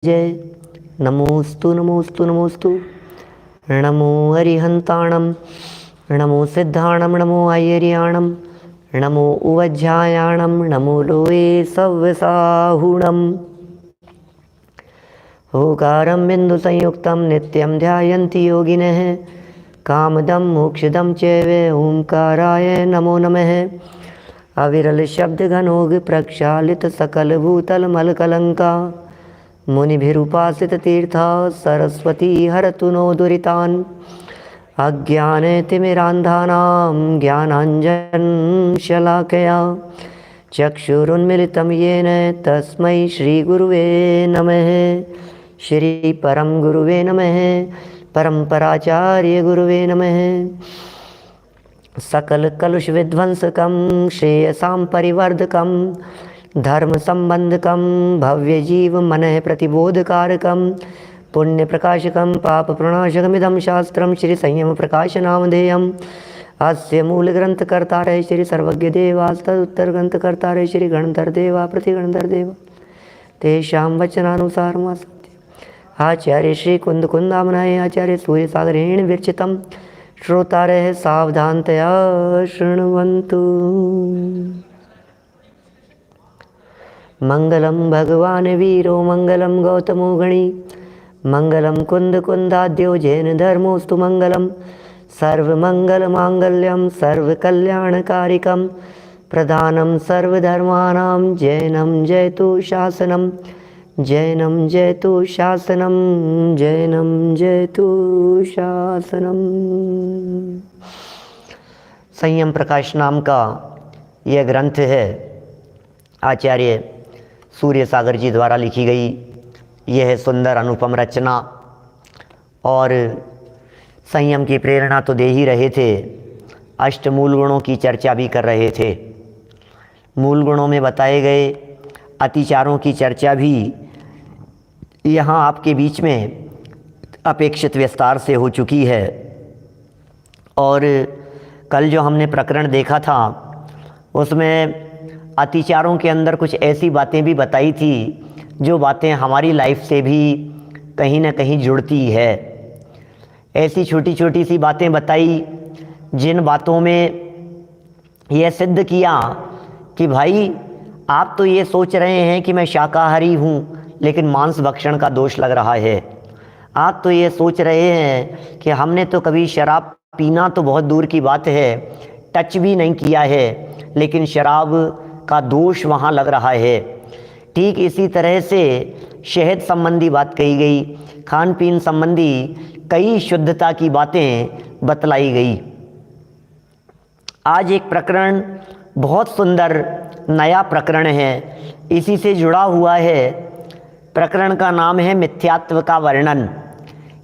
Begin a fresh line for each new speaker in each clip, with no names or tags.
जय नमोस्तु नमोस्तु नमोस्तु। नमो अरिहंताणं, नमो सिद्धाणं, नमो ऐयर्याणं, नमो उवज्झायाणं, नमो लोये सव्यसाहुणम्। ओकारं बिन्दुसंयुक्तं नित्यं ध्यायन्ति योगिनः, कामदं मोक्षदं चैव ओंकाराय नमो नमः। अविरल शब्दघनोग प्रक्षालित सकल भूतल मलकलंका, मुनिभिरुपासित तीर्था सरस्वती हरतु नो दुरितान्। अज्ञानतिमिरान्धानां ज्ञानाञ्जनशलाकया चक्षुरुन्मिलितं येन तस्मै श्रीगुरुवे नमः। श्री परम गुरुवे नमः। परम्पराचार्य गुरुवे नमः। सकल कलुष विध्वंसकं श्रेयसां परिवर्धकं, धर्म संबंधकं भव्य जीव मनः प्रतिबोधकारकं, पुण्य प्रकाशकं पाप प्रणाशकमिदं शास्त्रं श्री संयम प्रकाश नामधेयम्। अस्य मूल ग्रंथ कर्तारः श्री सर्वज्ञ देवास्तदुत्तर ग्रंथ कर्तारः श्री गणधर देवा प्रतिगणधर देवा, तेषां वचनानुसारम् सत्य। आचार्य श्री कुंद कुंदामनाय आचार्य सूर्य सागरेण विरचितं, श्रोतारः सावधानतया शृण्वन्तु। मंगलम भगवान वीरो मंगलम गौतमो गणी, मंगलम कुंद कुंदाद्यो जैन धर्मोस्तु मंगलम। सर्वमंगल मांगल्यम सर्वकल्याणकारिकम, प्रधानम सर्वधर्माणां जैनम जयतु शासनम, जैनम जयतु शासनम, जैनम जयतु शासनम। संयम प्रकाश नाम का यह ग्रंथ है, आचार्य सूर्य सागर जी द्वारा लिखी गई यह सुंदर अनुपम रचना। और संयम की प्रेरणा तो दे ही रहे थे, अष्टमूल गुणों की चर्चा भी कर रहे थे। मूल गुणों में बताए गए अतिचारों की चर्चा भी यहाँ आपके बीच में अपेक्षित विस्तार से हो चुकी है। और कल जो हमने प्रकरण देखा था उसमें अतिचारों के अंदर कुछ ऐसी बातें भी बताई थी जो बातें हमारी लाइफ से भी कहीं ना कहीं जुड़ती है। ऐसी छोटी छोटी सी बातें बताई जिन बातों में यह सिद्ध किया कि भाई आप तो ये सोच रहे हैं कि मैं शाकाहारी हूँ लेकिन मांस भक्षण का दोष लग रहा है। आप तो ये सोच रहे हैं कि हमने तो कभी शराब पीना तो बहुत दूर की बात है, टच भी नहीं किया है, लेकिन शराब का दोष वहाँ लग रहा है। ठीक इसी तरह से शहद संबंधी बात कही गई, खान पीन संबंधी कई शुद्धता की बातें बतलाई गई। आज एक प्रकरण बहुत सुंदर नया प्रकरण है, इसी से जुड़ा हुआ है। प्रकरण का नाम है मिथ्यात्व का वर्णन।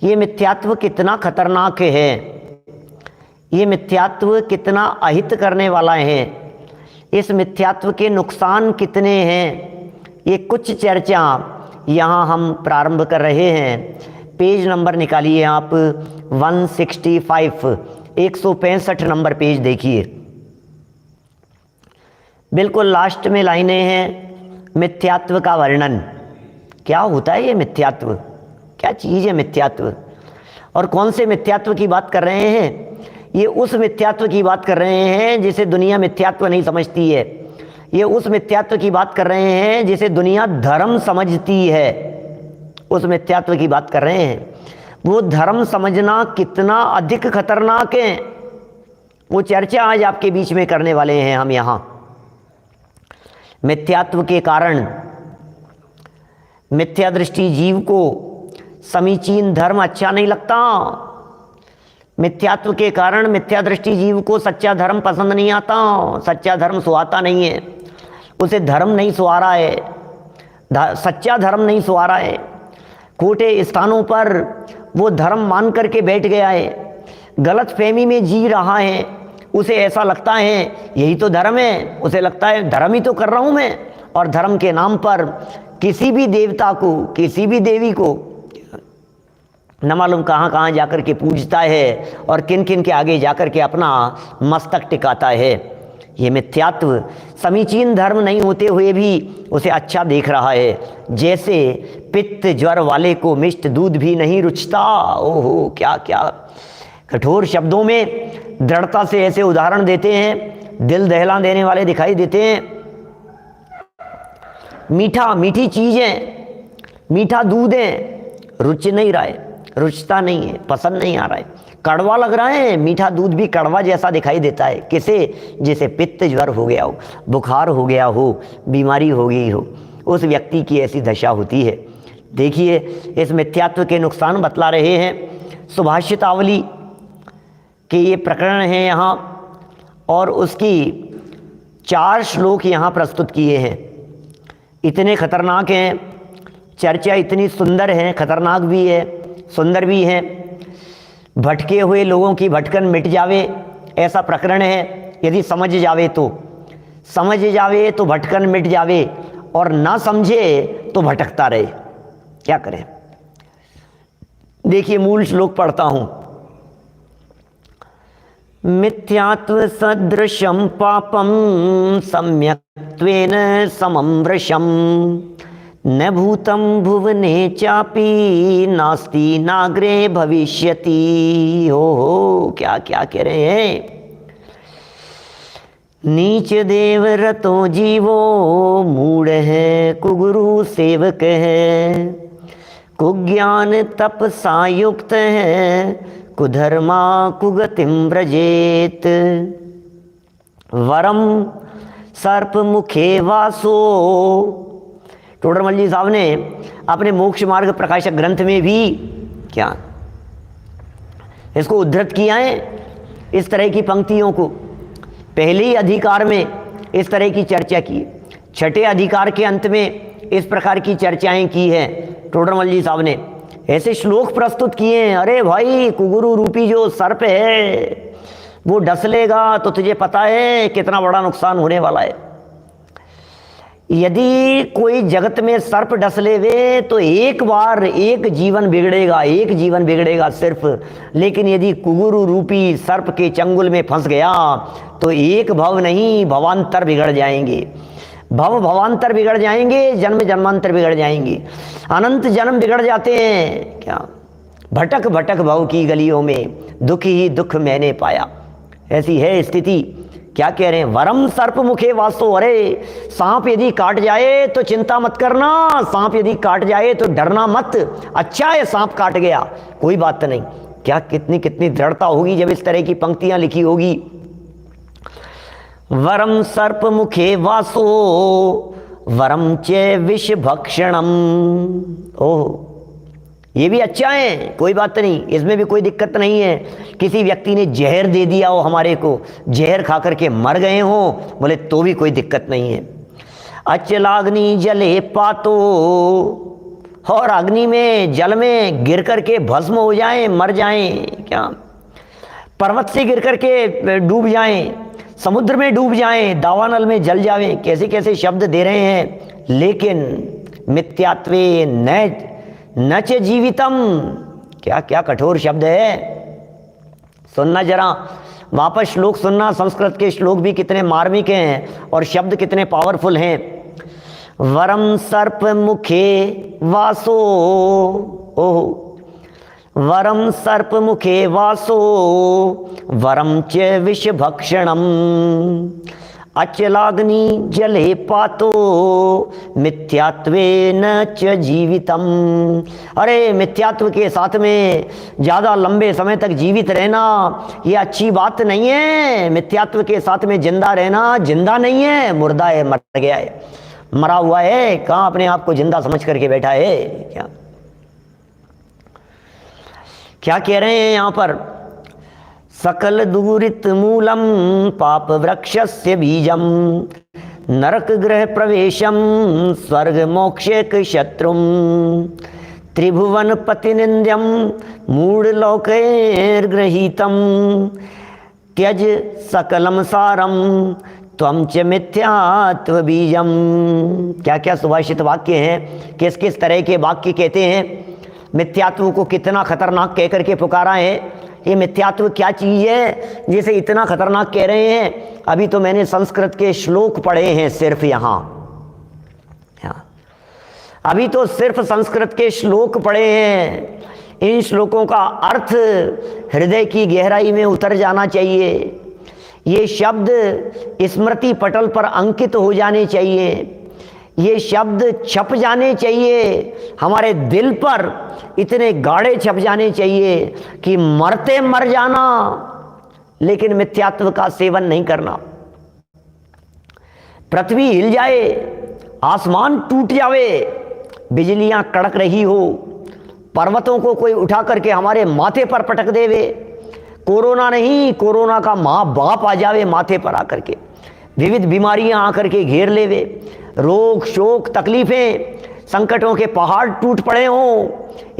ये मिथ्यात्व कितना खतरनाक है, ये मिथ्यात्व कितना अहित करने वाला है, इस मिथ्यात्व के नुकसान कितने हैं, ये कुछ चर्चा यहाँ हम प्रारंभ कर रहे हैं। पेज नंबर निकालिए आप 165, 165 नंबर पेज देखिए। बिल्कुल लास्ट में लाइनें हैं, मिथ्यात्व का वर्णन। क्या होता है ये मिथ्यात्व, क्या चीज़ है मिथ्यात्व, और कौन से मिथ्यात्व की बात कर रहे हैं? ये उस मिथ्यात्व की बात कर रहे हैं जिसे दुनिया मिथ्यात्व नहीं समझती है। ये उस मिथ्यात्व की बात कर रहे हैं जिसे दुनिया धर्म समझती है, उस मिथ्यात्व की बात कर रहे हैं। वो धर्म समझना कितना अधिक खतरनाक है, वो चर्चा आज आपके बीच में करने वाले हैं हम यहाँ। मिथ्यात्व के कारण मिथ्या दृष्टि जीव को समीचीन धर्म अच्छा नहीं लगता। मिथ्यात्व के कारण मिथ्या दृष्टि जीव को सच्चा धर्म पसंद नहीं आता, सच्चा धर्म सुहाता नहीं है, उसे धर्म नहीं सुहा रहा है, सच्चा धर्म नहीं सुहा रहा है। खोटे स्थानों पर वो धर्म मान करके बैठ गया है, गलत फहमी में जी रहा है। उसे ऐसा लगता है यही तो धर्म है, उसे लगता है धर्म ही तो कर रहा हूँ मैं, और धर्म के नाम पर किसी भी देवता को, किसी भी देवी को न मालूम कहाँ कहाँ जाकर के पूजता है और किन किन के आगे जाकर के अपना मस्तक टिकाता है। ये मिथ्यात्व समीचीन धर्म नहीं होते हुए भी उसे अच्छा देख रहा है। जैसे पित्त ज्वर वाले को मिष्ट दूध भी नहीं रुचता। ओहो, क्या क्या कठोर शब्दों में दृढ़ता से ऐसे उदाहरण देते हैं, दिल दहला देने वाले दिखाई देते हैं। मीठा, मीठी चीजें, मीठा दूध है, रुच नहीं रहा है, रुचता नहीं है, पसंद नहीं आ रहा है, कड़वा लग रहा है। मीठा दूध भी कड़वा जैसा दिखाई देता है। किसे? जैसे पित्त ज्वर हो गया हो, बुखार हो गया हो, बीमारी हो गई हो, उस व्यक्ति की ऐसी दशा होती है। देखिए, इस मिथ्यात्व के नुकसान बतला रहे हैं सुभाषितावली के ये प्रकरण हैं यहाँ, और उसकी 4 श्लोक यहाँ प्रस्तुत किए हैं। इतने खतरनाक हैं, चर्चा इतनी सुंदर है, खतरनाक भी है, सुंदर भी है। भटके हुए लोगों की भटकन मिट जावे, ऐसा प्रकरण है। यदि समझ जावे तो भटकन मिट जावे, और ना समझे तो भटकता रहे। क्या करें? देखिए, मूल श्लोक पढ़ता हूं। मिथ्यात्व सदृशं पापं सम्यक्त्वेन समं वृषं न भूतं भुवने चापि नास्ति नाग्रे भविष्यति। हो, क्या क्या कह रहे हैं? नीच देव रतो जीवो मूढ़ है कुगुरु सेवक है, कुज्ञान तपसा युक्त है, कुधर्मा कुगतिम व्रजेत। वरम सर्प मुखे वासो। टोडरमल जी साहब ने अपने मोक्ष मार्ग प्रकाशक ग्रंथ में भी क्या इसको उद्धृत किया है, इस तरह की पंक्तियों को। पहले ही अधिकार में इस तरह की चर्चा की, 6ठे अधिकार के अंत में इस प्रकार की चर्चाएं की है टोडरमल जी साहब ने। ऐसे श्लोक प्रस्तुत किए हैं। अरे भाई, कुगुरु रूपी जो सर्प है वो डस लेगा तो तुझे पता है कितना बड़ा नुकसान होने वाला है। यदि कोई जगत में सर्प डस लेवे तो एक बार एक जीवन बिगड़ेगा सिर्फ। लेकिन यदि कुगुरु रूपी सर्प के चंगुल में फंस गया तो एक भव नहीं, भवांतर बिगड़ जाएंगे। भवांतर बिगड़ जाएंगे, जन्म जन्मांतर बिगड़ जाएंगे, अनंत जन्म बिगड़ जाते हैं। क्या भटक भटक भव की गलियों में दुख ही दुख मैंने पाया, ऐसी है स्थिति। क्या कह रहे हैं? वरम सर्प मुखे वासो। अरे, सांप यदि काट जाए तो चिंता मत करना, सांप यदि काट जाए तो डरना मत। अच्छा है सांप काट गया, कोई बात नहीं। क्या कितनी कितनी दृढ़ता होगी जब इस तरह की पंक्तियां लिखी होगी। वरम सर्प मुखे वासो वरम चे विष भक्षणम। ओह, ये भी अच्छा है, कोई बात नहीं, इसमें भी कोई दिक्कत नहीं है। किसी व्यक्ति ने जहर दे दिया हो हमारे को, जहर खा करके मर गए हो, बोले तो भी कोई दिक्कत नहीं है। अचलाग्नि जले पातो। और अग्नि में, जल में गिर करके भस्म हो जाएं, मर जाएं। क्या पर्वत से गिर करके डूब जाएं, समुद्र में डूब जाएं, दावानल में जल जावें, कैसे कैसे शब्द दे रहे हैं। लेकिन मिथ्यात्वे न च जीवितम। क्या क्या कठोर शब्द है। सुनना जरा, वापस श्लोक सुनना। संस्कृत के श्लोक भी कितने मार्मिक हैं और शब्द कितने पावरफुल हैं। वरम सर्प मुखे वासो। ओह, वरम सर्प मुखे वासो वरम च विष भक्षणम। अचलाग्नि जले पातो मिथ्यात्वेन च जीवितम। अरे, मिथ्यात्व के साथ में ज़्यादा लंबे समय तक जीवित रहना ये अच्छी बात नहीं है। मिथ्यात्व के साथ में जिंदा रहना जिंदा नहीं है, मुर्दा है, मर गया है, मरा हुआ है। कहाँ अपने आप को जिंदा समझ करके बैठा है। क्या क्या कह रहे हैं यहाँ पर? सकल दूरित मूलम पाप वृक्षस्य बीजम नरक ग्रह प्रवेशम स्वर्ग मोक्षेक शत्रुम त्रिभुवन पतिनिंद्यम मूढ़ लोकैर्गृहीतम त्यज सकलम सारम त्वं च मिथ्यात्व बीजम। क्या क्या सुभाषित वाक्य हैं, किस किस तरह के वाक्य कहते हैं। मिथ्यात्व को कितना खतरनाक कहकर के पुकारा है। ये मिथ्यात्व क्या चीज़ है जिसे इतना खतरनाक कह रहे हैं? अभी तो मैंने संस्कृत के श्लोक पढ़े हैं सिर्फ यहाँ, अभी तो सिर्फ संस्कृत के श्लोक पढ़े हैं। इन श्लोकों का अर्थ हृदय की गहराई में उतर जाना चाहिए। ये शब्द स्मृति पटल पर अंकित हो जाने चाहिए। ये शब्द छप जाने चाहिए, हमारे दिल पर इतने गाढ़े छप जाने चाहिए कि मरते मर जाना, लेकिन मिथ्यात्व का सेवन नहीं करना। पृथ्वी हिल जाए, आसमान टूट जावे, बिजलियां कड़क रही हो, पर्वतों को कोई उठा करके हमारे माथे पर पटक देवे, कोरोना नहीं, कोरोना का माँ बाप आ जावे माथे पर आकर के, विविध बीमारियां आकर के घेर लेवे, रोग शोक तकलीफें संकटों के पहाड़ टूट पड़े हों,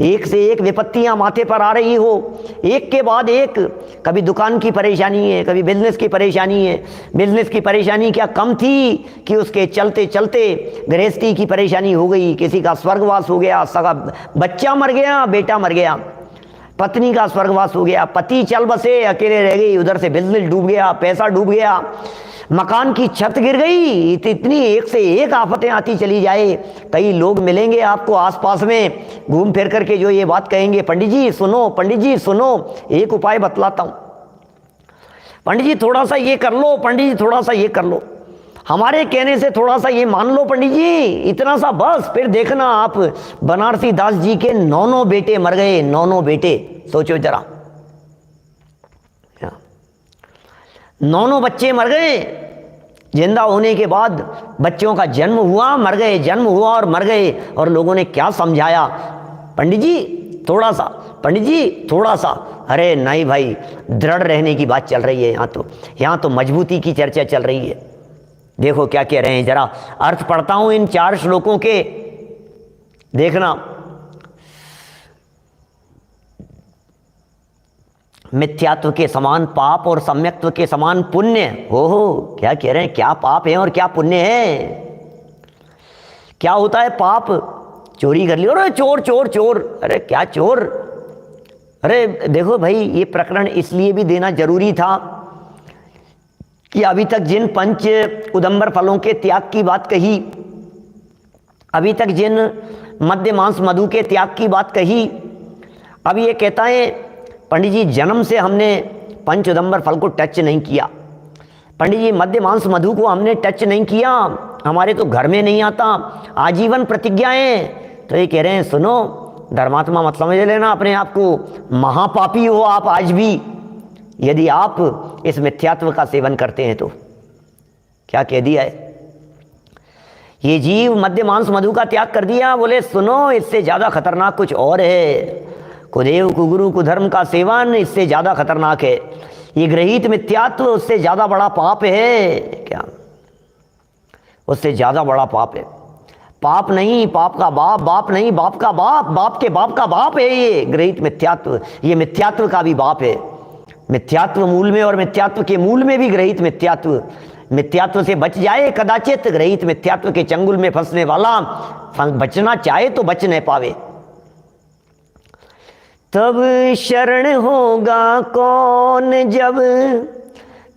एक से एक विपत्तियां माथे पर आ रही हो, एक के बाद एक। कभी दुकान की परेशानी है, कभी बिजनेस की परेशानी है। बिजनेस की परेशानी क्या कम थी कि उसके चलते चलते गृहस्थी की परेशानी हो गई, किसी का स्वर्गवास हो गया, सगा बच्चा मर गया, बेटा मर गया, पत्नी का स्वर्गवास हो गया, पति चल बसे अकेले रह गई, उधर से बिजनेस डूब गया, पैसा डूब गया, मकान की छत गिर गई। इतनी एक से एक आफतें आती चली जाए। कई लोग मिलेंगे आपको आसपास में घूम फिर करके जो ये बात कहेंगे, पंडित जी सुनो, पंडित जी सुनो, एक उपाय बतलाता हूँ, पंडित जी थोड़ा सा ये कर लो, पंडित जी थोड़ा सा ये कर लो, हमारे कहने से थोड़ा सा ये मान लो पंडित जी, इतना सा बस। फिर देखना आप बनारसी दास जी के 9 बेटे मर गए, 9 बेटे, सोचो जरा, 9 बच्चे मर गए। जिंदा होने के बाद बच्चों का जन्म हुआ, मर गए, जन्म हुआ और मर गए। और लोगों ने क्या समझाया, पंडित जी थोड़ा सा, पंडित जी थोड़ा सा। अरे नहीं भाई, दृढ़ रहने की बात चल रही है यहाँ तो मजबूती की चर्चा चल रही है। देखो क्या कह रहे हैं, जरा अर्थ पढ़ता हूं इन 4 श्लोकों के, देखना। मिथ्यात्व के समान पाप और सम्यक्त्व के समान पुण्य। हो क्या कह रहे हैं, क्या पाप है और क्या पुण्य है? क्या होता है पाप? चोरी कर लियो, अरे चोर चोर चोर, अरे क्या चोर? अरे देखो भाई, ये प्रकरण इसलिए भी देना जरूरी था कि अभी तक जिन पंच उदंबर फलों के त्याग की बात कही, अभी तक जिन मद्य मांस मधु के त्याग की बात कही, अब ये कहता है पंडित जी जन्म से हमने पंच उदंबर फल को टच नहीं किया, पंडित जी मद्य मांस मधु को हमने टच नहीं किया, हमारे तो घर में नहीं आता, आजीवन प्रतिज्ञाएं। तो ये कह रहे हैं सुनो धर्मात्मा मत समझ लेना अपने आप को, महापापी हो आप आज भी यदि आप इस मिथ्यात्व का सेवन करते हैं तो। क्या कह दिया है, ये जीव मद्य मांस मधु का त्याग कर दिया, बोले सुनो इससे ज्यादा खतरनाक कुछ और है, कुदेव कुगुरु कुधर्म का सेवन इससे ज्यादा खतरनाक है, ये गृहीत मिथ्यात्व उससे ज्यादा बड़ा पाप है। क्या उससे ज्यादा बड़ा पाप है? पाप नहीं, पाप का बाप, बाप नहीं बाप का बाप, बाप के बाप का बाप है ये गृहीत मिथ्यात्व, ये मिथ्यात्व का भी बाप है। मिथ्यात्व मूल में और मिथ्यात्व के मूल में भी गृहीत मिथ्यात्व, मिथ्यात्व से बच जाए कदाचित, गृहीत मिथ्यात्व के चंगुल में फंसने वाला बचना चाहे तो बच नहीं पावे। तब शरण होगा कौन जब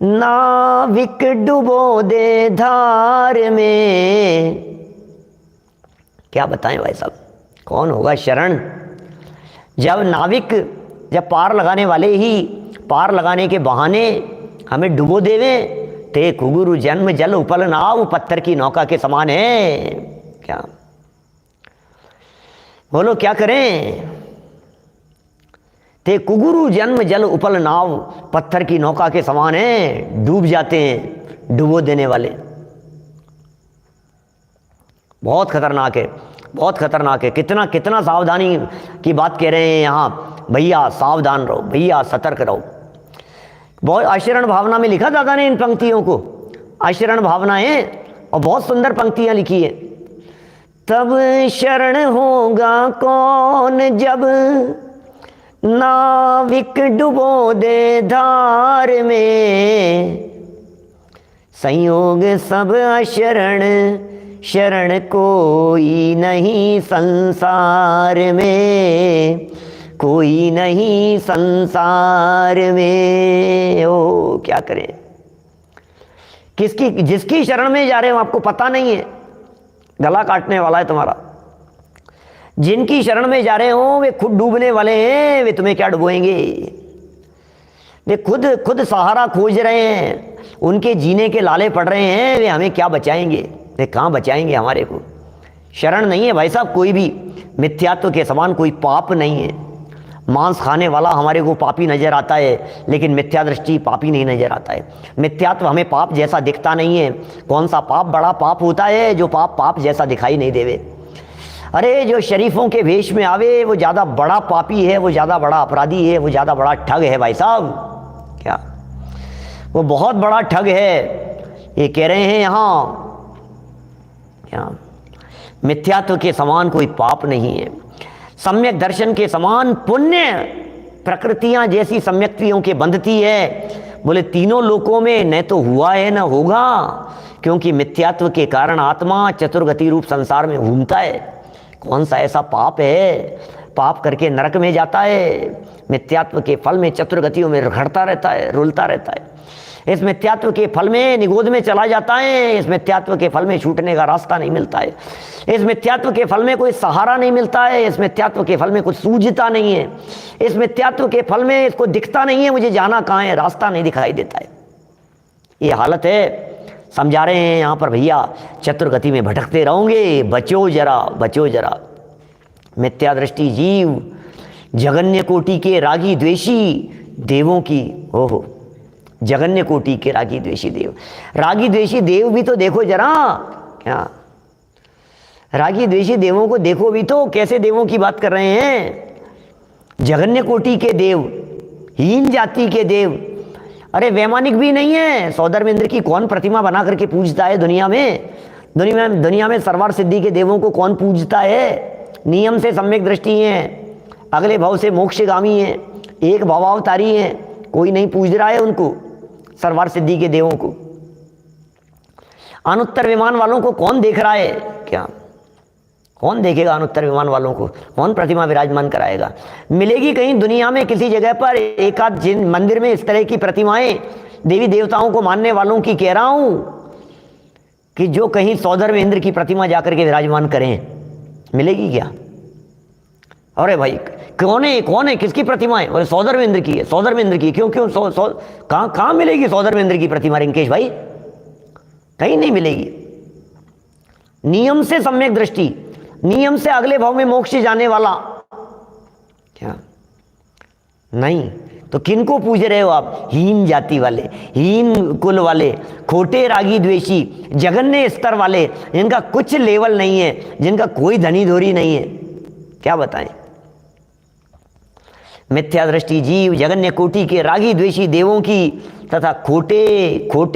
नाविक डुबो दे धार में। क्या बताएं भाई साहब, कौन होगा शरण जब नाविक, जब पार लगाने वाले ही पार लगाने के बहाने हमें डुबो देवे। ते कुगुरु जन्म जल उपल नाव, पत्थर की नौका के समान है। क्या बोलो क्या करें? ते कुगुरु जन्म जल उपल नाव, पत्थर की नौका के समान है, डूब जाते हैं डुबो देने वाले। बहुत खतरनाक है, बहुत खतरनाक है। कितना कितना सावधानी की बात कह रहे हैं यहाँ, भैया सावधान रहो, भैया सतर्क रहो। बहुत आचरण भावना में लिखा दादा ने इन पंक्तियों को, आचरण भावना है और बहुत सुंदर पंक्तियां लिखी है। तब शरण होगा कौन जब नाविक डुबो दे धार में, संयोग सब अशरण शरण कोई नहीं संसार में। कोई नहीं संसार में। ओ क्या करें, जिसकी शरण में जा रहे हो आपको पता नहीं है, गला काटने वाला है तुम्हारा। जिनकी शरण में जा रहे हो वे खुद डूबने वाले हैं, वे तुम्हें क्या डुबोएंगे। वे खुद सहारा खोज रहे हैं, उनके जीने के लाले पड़ रहे हैं, वे हमें क्या बचाएंगे, वे कहाँ बचाएंगे हमारे को। शरण नहीं है भाई साहब कोई भी, मिथ्यात्व के समान कोई पाप नहीं है। मांस खाने वाला हमारे को पापी नजर आता है, लेकिन मिथ्या दृष्टि पापी नहीं नजर आता है। मिथ्यात्व हमें पाप जैसा दिखता नहीं है। कौन सा पाप बड़ा पाप होता है, जो पाप जैसा दिखाई नहीं देवे। अरे जो शरीफों के वेश में आवे वो ज़्यादा बड़ा पापी है, वो ज़्यादा बड़ा अपराधी है, वो ज़्यादा बड़ा ठग है भाई साहब। क्या वो बहुत बड़ा ठग है, ये कह रहे हैं यहाँ। क्या मिथ्यात्व के समान कोई पाप नहीं है, सम्यक दर्शन के समान पुण्य प्रकृतियां जैसी सम्यक्तियों के बंधती है। बोले तीनों लोकों में न तो हुआ है न होगा, क्योंकि मिथ्यात्व के कारण आत्मा चतुर्गति रूप संसार में घूमता है। कौन सा ऐसा पाप है, पाप करके नरक में जाता है। मिथ्यात्व के फल में चतुर्गतियों में रखड़ता रहता है, रुलता रहता है। इस मिथ्यात्व के फल में निगोद में चला जाता है। इस मिथ्यात्व के फल में छूटने का रास्ता नहीं मिलता है। इस मिथ्यात्व के फल में कोई सहारा नहीं मिलता है। इस मिथ्यात्व के फल में कुछ सूझता नहीं है। इस मिथ्यात्व के फल में इसको दिखता नहीं है मुझे जाना कहाँ है, रास्ता नहीं दिखाई देता है। ये हालत है। समझा रहे हैं यहाँ पर भैया, चतुर्गति में भटकते रहोगे, बचो जरा, बचो जरा। मिथ्या दृष्टि जीव जगन्य कोटि के रागी द्वेषी देवों की, ओहो, जगन्य कोटि के रागी द्वेषी देव। रागी द्वेषी देव भी तो देखो जरा, क्या रागी द्वेषी देवों को देखो भी तो, कैसे देवों की बात कर रहे हैं। जगन्य कोटि के देव, हीन जाति के देव। अरे वैमानिक भी नहीं है। सौधर्मेंद्र की कौन प्रतिमा बना करके पूजता है दुनिया में? दुनिया में सरवार सिद्धि के देवों को कौन पूजता है? नियम से सम्यक दृष्टि है, अगले भाव से मोक्षगामी है, एक भावावतारी है, कोई नहीं पूज रहा है उनको, सरवार सिद्धि के देवों को। अनुत्तर विमान वालों को कौन देख रहा है? क्या कौन देखेगा अनुत्तर विमान वालों को? कौन प्रतिमा विराजमान कराएगा? मिलेगी कहीं दुनिया में किसी जगह पर एक आध जिन मंदिर में इस तरह की प्रतिमाएं देवी देवताओं को मानने वालों की कह रहा हूं कि जो कहीं सौधर्मेंद्र की प्रतिमा जाकर के विराजमान करें, मिलेगी क्या? अरे भाई कौन है किसकी प्रतिमा है? बोले सौधर्मेंद्र की है। सौधर्मेंद्र की क्यों कहाँ मिलेगी सौधर्मेंद्र की प्रतिमा रिंकेश भाई? कहीं नहीं मिलेगी। नियम से सम्यक दृष्टि, नियम से अगले भाव में मोक्ष जाने वाला, क्या नहीं तो किनको पूज रहे हो आप? हीन जाति वाले, हीन कुल वाले, खोटे रागी द्वेषी, जघन्य स्तर वाले, जिनका कुछ लेवल नहीं है, जिनका कोई धनी धोरी नहीं है। क्या बताएं? मिथ्या दृष्टि जीव जगन्य कोटि के रागी द्वेषी देवों की तथा खोटे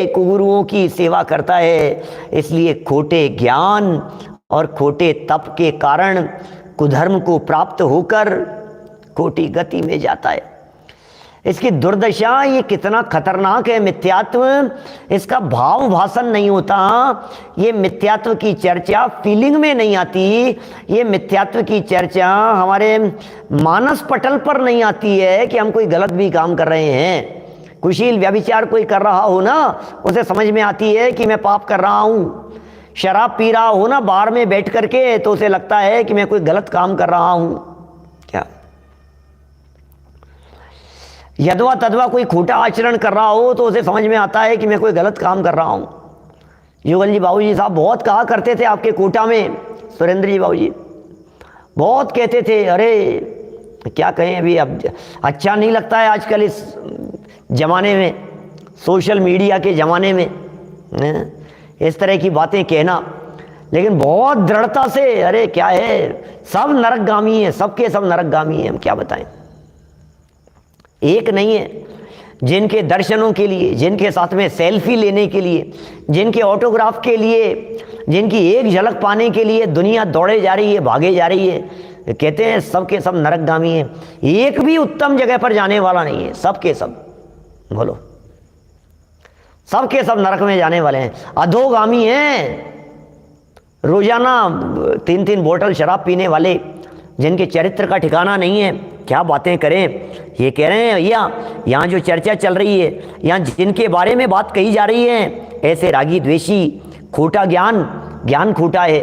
कुगुरुओं की सेवा करता है। इसलिए खोटे ज्ञान और खोटे तप के कारण कुधर्म को प्राप्त होकर कोटि गति में जाता है। इसकी दुर्दशा ये कितना खतरनाक है। मिथ्यात्व, इसका भाव भाषण नहीं होता। ये मिथ्यात्व की चर्चा फीलिंग में नहीं आती। ये मिथ्यात्व की चर्चा हमारे मानस पटल पर नहीं आती है कि हम कोई गलत भी काम कर रहे हैं। कुशील व्यभिचार कोई कर रहा हो ना, उसे समझ में आती है कि मैं पाप कर रहा हूँ। शराब पी रहा हो ना बार में बैठ करके, तो उसे लगता है कि मैं कोई गलत काम कर रहा हूँ। क्या यदवा तदवा कोई खोटा आचरण कर रहा हो तो उसे समझ में आता है कि मैं कोई गलत काम कर रहा हूँ। युगल जी बाबूजी साहब बहुत कहा करते थे आपके कोटा में, सुरेंद्र जी बाबूजी बहुत कहते थे। अरे क्या कहें, अभी अब अच्छा नहीं लगता है आजकल इस ज़माने में, सोशल मीडिया के ज़माने में इस तरह की बातें कहना, लेकिन बहुत दृढ़ता से। अरे क्या है, सब नरकगामी है, सबके सब नरकगामी है। हम क्या बताएं, एक नहीं है। जिनके दर्शनों के लिए, जिनके साथ में सेल्फी लेने के लिए, जिनके ऑटोग्राफ के लिए, जिनकी एक झलक पाने के लिए दुनिया दौड़े जा रही है, भागे जा रही है, कहते हैं सबके सब नरकगामी हैं। एक भी उत्तम जगह पर जाने वाला नहीं है। सबके सब, बोलो, सबके सब नरक में जाने वाले हैं, अधोगामी हैं। रोजाना 3-3 बोतल शराब पीने वाले, जिनके चरित्र का ठिकाना नहीं है, क्या बातें करें। ये कह रहे हैं भैया, यहाँ जो चर्चा चल रही है, यहाँ जिनके बारे में बात कही जा रही है, ऐसे रागी द्वेषी, खोटा ज्ञान खोटा है,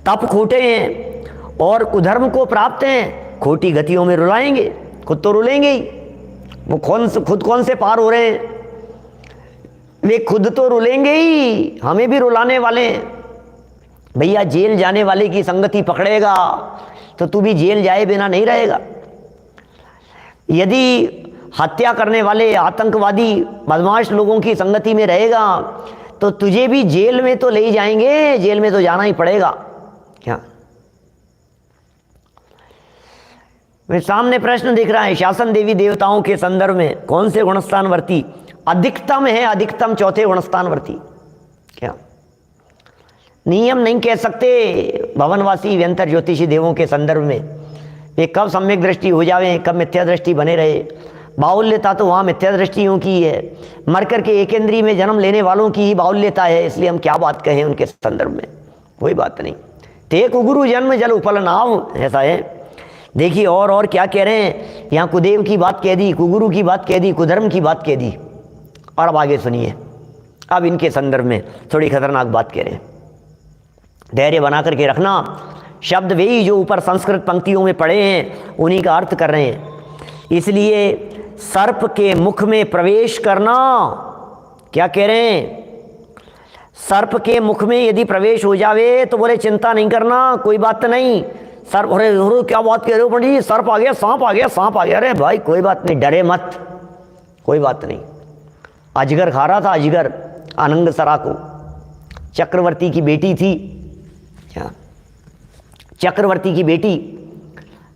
तप खोटे हैं और कुधर्म को प्राप्त हैं, खोटी गतियों में रुलाएंगे। खुद तो रुलेंगे ही, वो खुद कौन से पार हो रहे हैं, वे खुद तो रुलेंगे ही, हमें भी रुलाने वाले हैं। भैया जेल जाने वाले की संगति पकड़ेगा तो तू भी जेल जाए बिना नहीं रहेगा। यदि हत्या करने वाले आतंकवादी बदमाश लोगों की संगति में रहेगा तो तुझे भी जेल में तो ले ही जाएंगे, जेल में तो जाना ही पड़ेगा। क्या मेरे सामने प्रश्न दिख रहा है, शासन देवी देवताओं के संदर्भ में कौन से गुणस्थानवर्ती अधिकतम है? अधिकतम चौथे गुणस्थानवर्ती। क्या नियम नहीं कह सकते भवनवासी व्यंतर ज्योतिषी देवों के संदर्भ में, वे कब सम्यक दृष्टि हो जावे, कब मिथ्या दृष्टि बने रहे। बाहुल्यता तो वहाँ मिथ्या दृष्टियों की है, मर करके एकेंद्रीय में जन्म लेने वालों की ही बाहुल्यता है, इसलिए हम क्या बात कहें उनके संदर्भ में, कोई बात नहीं। ते कुगुरु जन्म जल उपल नाव, ऐसा है। देखिए और क्या कह रहे हैं, यहाँ कुदेव की बात कह दी, कुगुरु की बात कह दी, कुधर्म की बात कह दी, और अब आगे सुनिए। अब इनके संदर्भ में थोड़ी खतरनाक बात कह रहे हैं। धैर्य बना करके रखना, शब्द वे ही जो ऊपर संस्कृत पंक्तियों में पढ़े हैं उन्हीं का अर्थ कर रहे हैं। इसलिए सर्प के मुख में प्रवेश करना, क्या कह रहे हैं, सर्प के मुख में यदि प्रवेश हो जावे तो बोले चिंता नहीं करना, कोई बात नहीं। सर्प, अरे क्या बात कह रहे हो पंडित जी, सर्प आ गया, सांप आ गया, सांप आ गया। अरे भाई कोई बात नहीं, डरे मत, कोई बात नहीं। अजगर खा रहा था, अजगर अनंग सरा को, चक्रवर्ती की बेटी थी, क्या चक्रवर्ती की बेटी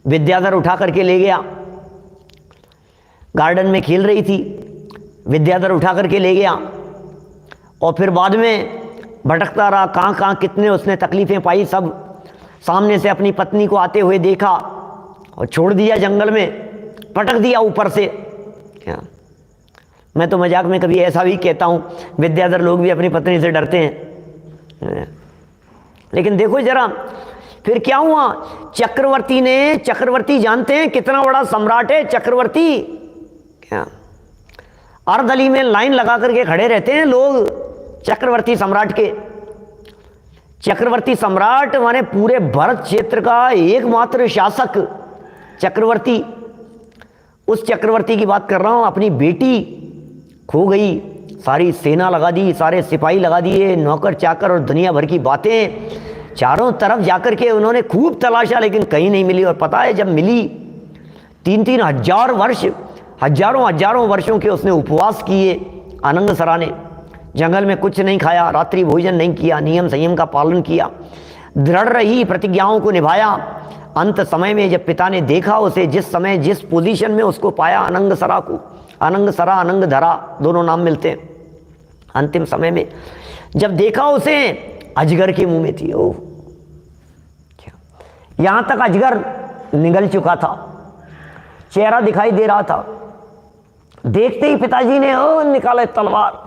विद्याधर उठा करके ले गया, गार्डन में खेल रही थी, विद्याधर उठा करके ले गया और फिर बाद में भटकता रहा, कहाँ कहाँ कितने उसने तकलीफ़ें पाई, सब सामने से अपनी पत्नी को आते हुए देखा और छोड़ दिया जंगल में, पटक दिया ऊपर से। क्या मैं तो मजाक में कभी ऐसा भी कहता हूँ, विद्याधर लोग भी अपनी पत्नी से डरते हैं, लेकिन देखो जरा फिर क्या हुआ। चक्रवर्ती जानते हैं कितना बड़ा सम्राट है चक्रवर्ती, क्या अर्धली में लाइन लगा करके खड़े रहते हैं लोग चक्रवर्ती सम्राट के। चक्रवर्ती सम्राट माने पूरे भरत क्षेत्र का एकमात्र शासक चक्रवर्ती। उस चक्रवर्ती की बात कर रहा हूं, अपनी बेटी खो गई, सारी सेना लगा दी, सारे सिपाही लगा दिए, नौकर चाकर और दुनिया भर की बातें, चारों तरफ जाकर के उन्होंने खूब तलाशा लेकिन कहीं नहीं मिली। और पता है जब मिली 3-3 हजार वर्ष, हजारों वर्षों के उसने उपवास किए अनंग सरा ने, जंगल में कुछ नहीं खाया, रात्रि भोजन नहीं किया, नियम संयम का पालन किया, दृढ़ रही, प्रतिज्ञाओं को निभाया। अंत समय में जब पिता ने देखा उसे, जिस समय जिस पोजीशन में उसको पाया अनंग सरा को, अनंग सरा अनंग धरा दोनों नाम मिलते हैं, अंतिम समय में जब देखा उसे अजगर के मुंह में थी। ओह, यहां तक अजगर निगल चुका था, चेहरा दिखाई दे रहा था। देखते ही पिताजी ने निकाले तलवार,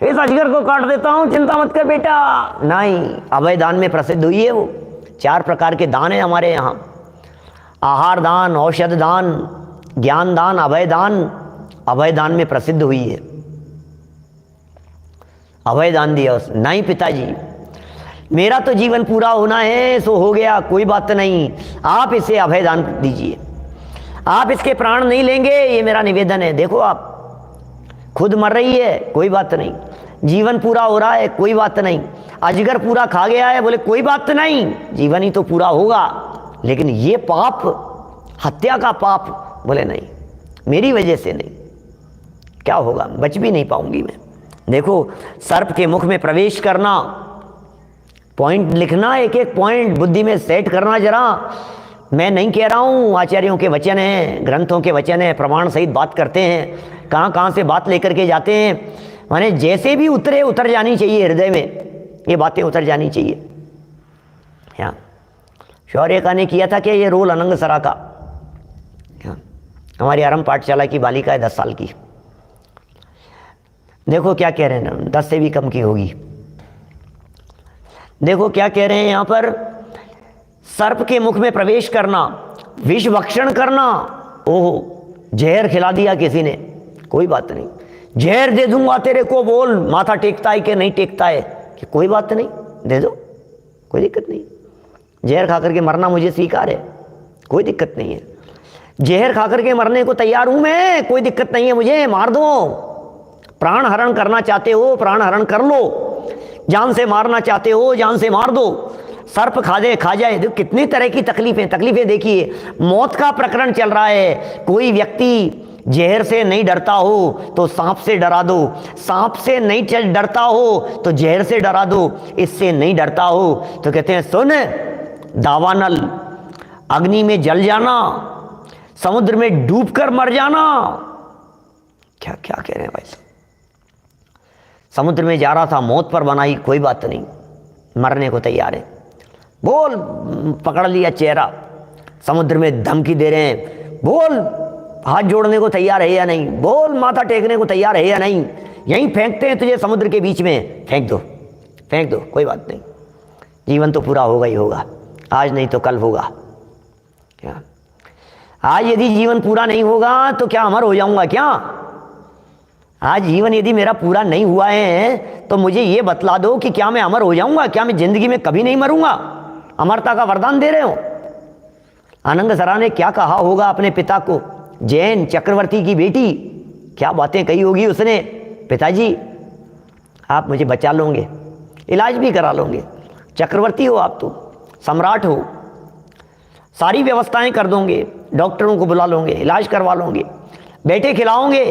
इस अजगर को काट देता हूं, चिंता मत कर बेटा। नहीं, अभय दान में प्रसिद्ध हुई है वो। 4 प्रकार के दान है हमारे यहाँ, आहार दान, औषध दान, ज्ञान दान, अभय दान। अभय दान में प्रसिद्ध हुई है, अभय दान दिया उसने। नहीं पिताजी, मेरा तो जीवन पूरा होना है, सो हो गया, कोई बात नहीं, आप इसे अभय दान दीजिए, आप इसके प्राण नहीं लेंगे, ये मेरा निवेदन है। देखो आप खुद मर रही है, कोई बात नहीं, जीवन पूरा हो रहा है, कोई बात नहीं, अजगर पूरा खा गया है, बोले कोई बात नहीं, जीवन ही तो पूरा होगा, लेकिन ये पाप, हत्या का पाप, बोले नहीं, मेरी वजह से नहीं, क्या होगा, बच भी नहीं पाऊंगी मैं। देखो सर्प के मुख में प्रवेश करना, पॉइंट लिखना, एक एक पॉइंट बुद्धि में सेट करना जरा। मैं नहीं कह रहा हूँ, आचार्यों के वचन हैं, ग्रंथों के वचन हैं, प्रमाण सहित बात करते हैं, कहाँ कहाँ से बात लेकर के जाते हैं, माने जैसे भी उतर जानी चाहिए हृदय में, ये बातें उतर जानी चाहिए। क्या शौर्य का ने किया था क्या ये रोल अनंग सरा का? क्या हमारी आरंभ पाठशाला की बालिका है 10 साल की, देखो क्या कह रहे हैं ना, 10 से भी कम की होगी। देखो क्या कह रहे हैं यहाँ पर, सर्प के मुख में प्रवेश करना, विष भक्षण करना, ओहो जहर खिला दिया किसी ने, कोई बात नहीं, जहर दे दूंगा तेरे को, बोल माथा टेकता है कि नहीं टेकता है, कि कोई बात नहीं दे दो, कोई दिक्कत नहीं, जहर खा करके मरना मुझे स्वीकार है, कोई दिक्कत नहीं है, जहर खा करके मरने को तैयार हूं मैं, कोई दिक्कत नहीं है, मुझे मार दो, प्राण हरण करना चाहते हो प्राण हरण कर लो, जान से मारना चाहते हो जान से मार दो, सर्प खा जाए। तो कितनी तरह की तकलीफें देखिए, मौत का प्रकरण चल रहा है, कोई व्यक्ति जहर से नहीं डरता हो तो सांप से डरा दो, सांप से नहीं डरता हो तो जहर से डरा दो, इससे नहीं डरता हो तो कहते हैं सुन दावानल, अग्नि में जल जाना, समुद्र में डूबकर मर जाना। क्या क्या कह रहे हैं भाई, समुद्र में जा रहा था, मौत पर बनाई, कोई बात नहीं, मरने को तैयार है, बोल पकड़ लिया चेहरा, समुद्र में धमकी दे रहे हैं, बोल हाथ जोड़ने को तैयार है या नहीं, बोल माथा टेकने को तैयार है या नहीं, यहीं फेंकते हैं तुझे समुद्र के बीच में, फेंक दो, कोई बात नहीं, जीवन तो पूरा होगा ही होगा, आज नहीं तो कल होगा। क्या आज यदि जीवन पूरा नहीं होगा तो क्या अमर हो जाऊंगा क्या? आज जीवन यदि मेरा पूरा नहीं हुआ है तो मुझे ये बतला दो कि क्या मैं अमर हो जाऊंगा, क्या मैं जिंदगी में कभी नहीं मरूंगा? अमरता का वरदान दे रहे हो। आनंद सरा ने क्या कहा होगा अपने पिता को, जैन चक्रवर्ती की बेटी, क्या बातें कही होगी उसने, पिताजी आप मुझे बचा लोगे, इलाज भी करा लोगे, चक्रवर्ती हो आप तो, सम्राट हो, सारी व्यवस्थाएं कर दोगे, डॉक्टरों को बुला लोगे, इलाज करवा लोगे, बेटे खिलाओगे,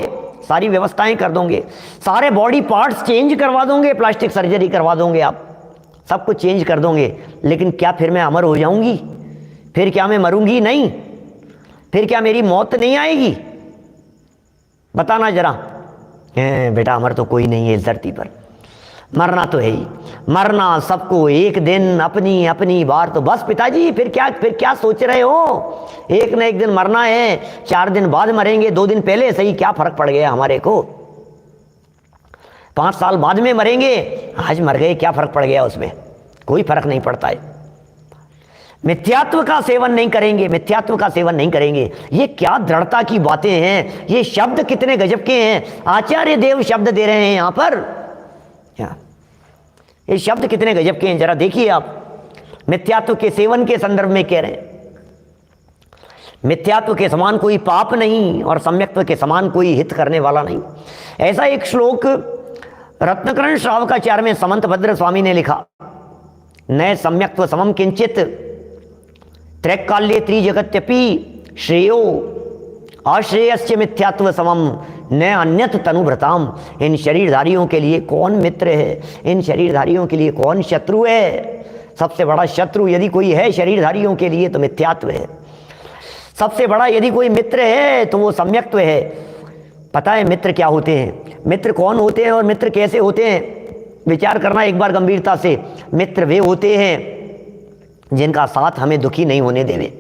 सारी व्यवस्थाएं कर दोगे, सारे बॉडी पार्ट्स चेंज करवा दोगे, प्लास्टिक सर्जरी करवा दोगे, आप सब कुछ चेंज कर दोगे, लेकिन क्या फिर मैं अमर हो जाऊंगी? फिर क्या मैं मरूंगी नहीं? फिर क्या मेरी मौत नहीं आएगी? बताना जरा। बेटा अमर तो कोई नहीं है इस धरती पर, मरना तो है ही, मरना सबको एक दिन, अपनी अपनी बार तो बस। पिताजी फिर क्या सोच रहे हो? एक न एक दिन मरना है, 4 दिन बाद मरेंगे, 2 दिन पहले सही, क्या फर्क पड़ गया हमारे को? 5 साल बाद में मरेंगे, आज मर गए, क्या फर्क पड़ गया उसमें? कोई फर्क नहीं पड़ता है। मिथ्यात्व का सेवन नहीं करेंगे, मिथ्यात्व का सेवन नहीं करेंगे। ये क्या दृढ़ता की बातें हैं, ये शब्द कितने गजब के हैं। आचार्य देव शब्द दे रहे हैं यहां पर, ये शब्द कितने गजब के हैं, जरा देखिए आप। मिथ्यात्व के सेवन के संदर्भ में कह रहे हैं, मिथ्यात्व के समान कोई पाप नहीं और सम्यक्त्व के समान कोई हित करने वाला नहीं। ऐसा एक श्लोक रत्नकरण श्रावकाचार्य में समंत भद्र स्वामी ने लिखा, न सम्यक्त्व समम किंचित त्रैकाल्ये त्रिजगत्यपि श्रेयो आश्रेयस्य मिथ्यात्व समम न अन्यत तनुभृताम। इन शरीरधारियों के लिए कौन मित्र है, इन शरीरधारियों के लिए कौन शत्रु है? सबसे बड़ा शत्रु यदि कोई है शरीरधारियों के लिए तो मिथ्यात्व है। सबसे बड़ा यदि कोई मित्र है तो वो सम्यक्त्व है। पता है मित्र क्या होते हैं, मित्र कौन होते हैं और मित्र कैसे होते हैं? विचार करना एक बार गंभीरता से। मित्र वे होते हैं जिनका साथ हमें दुखी नहीं होने देवे।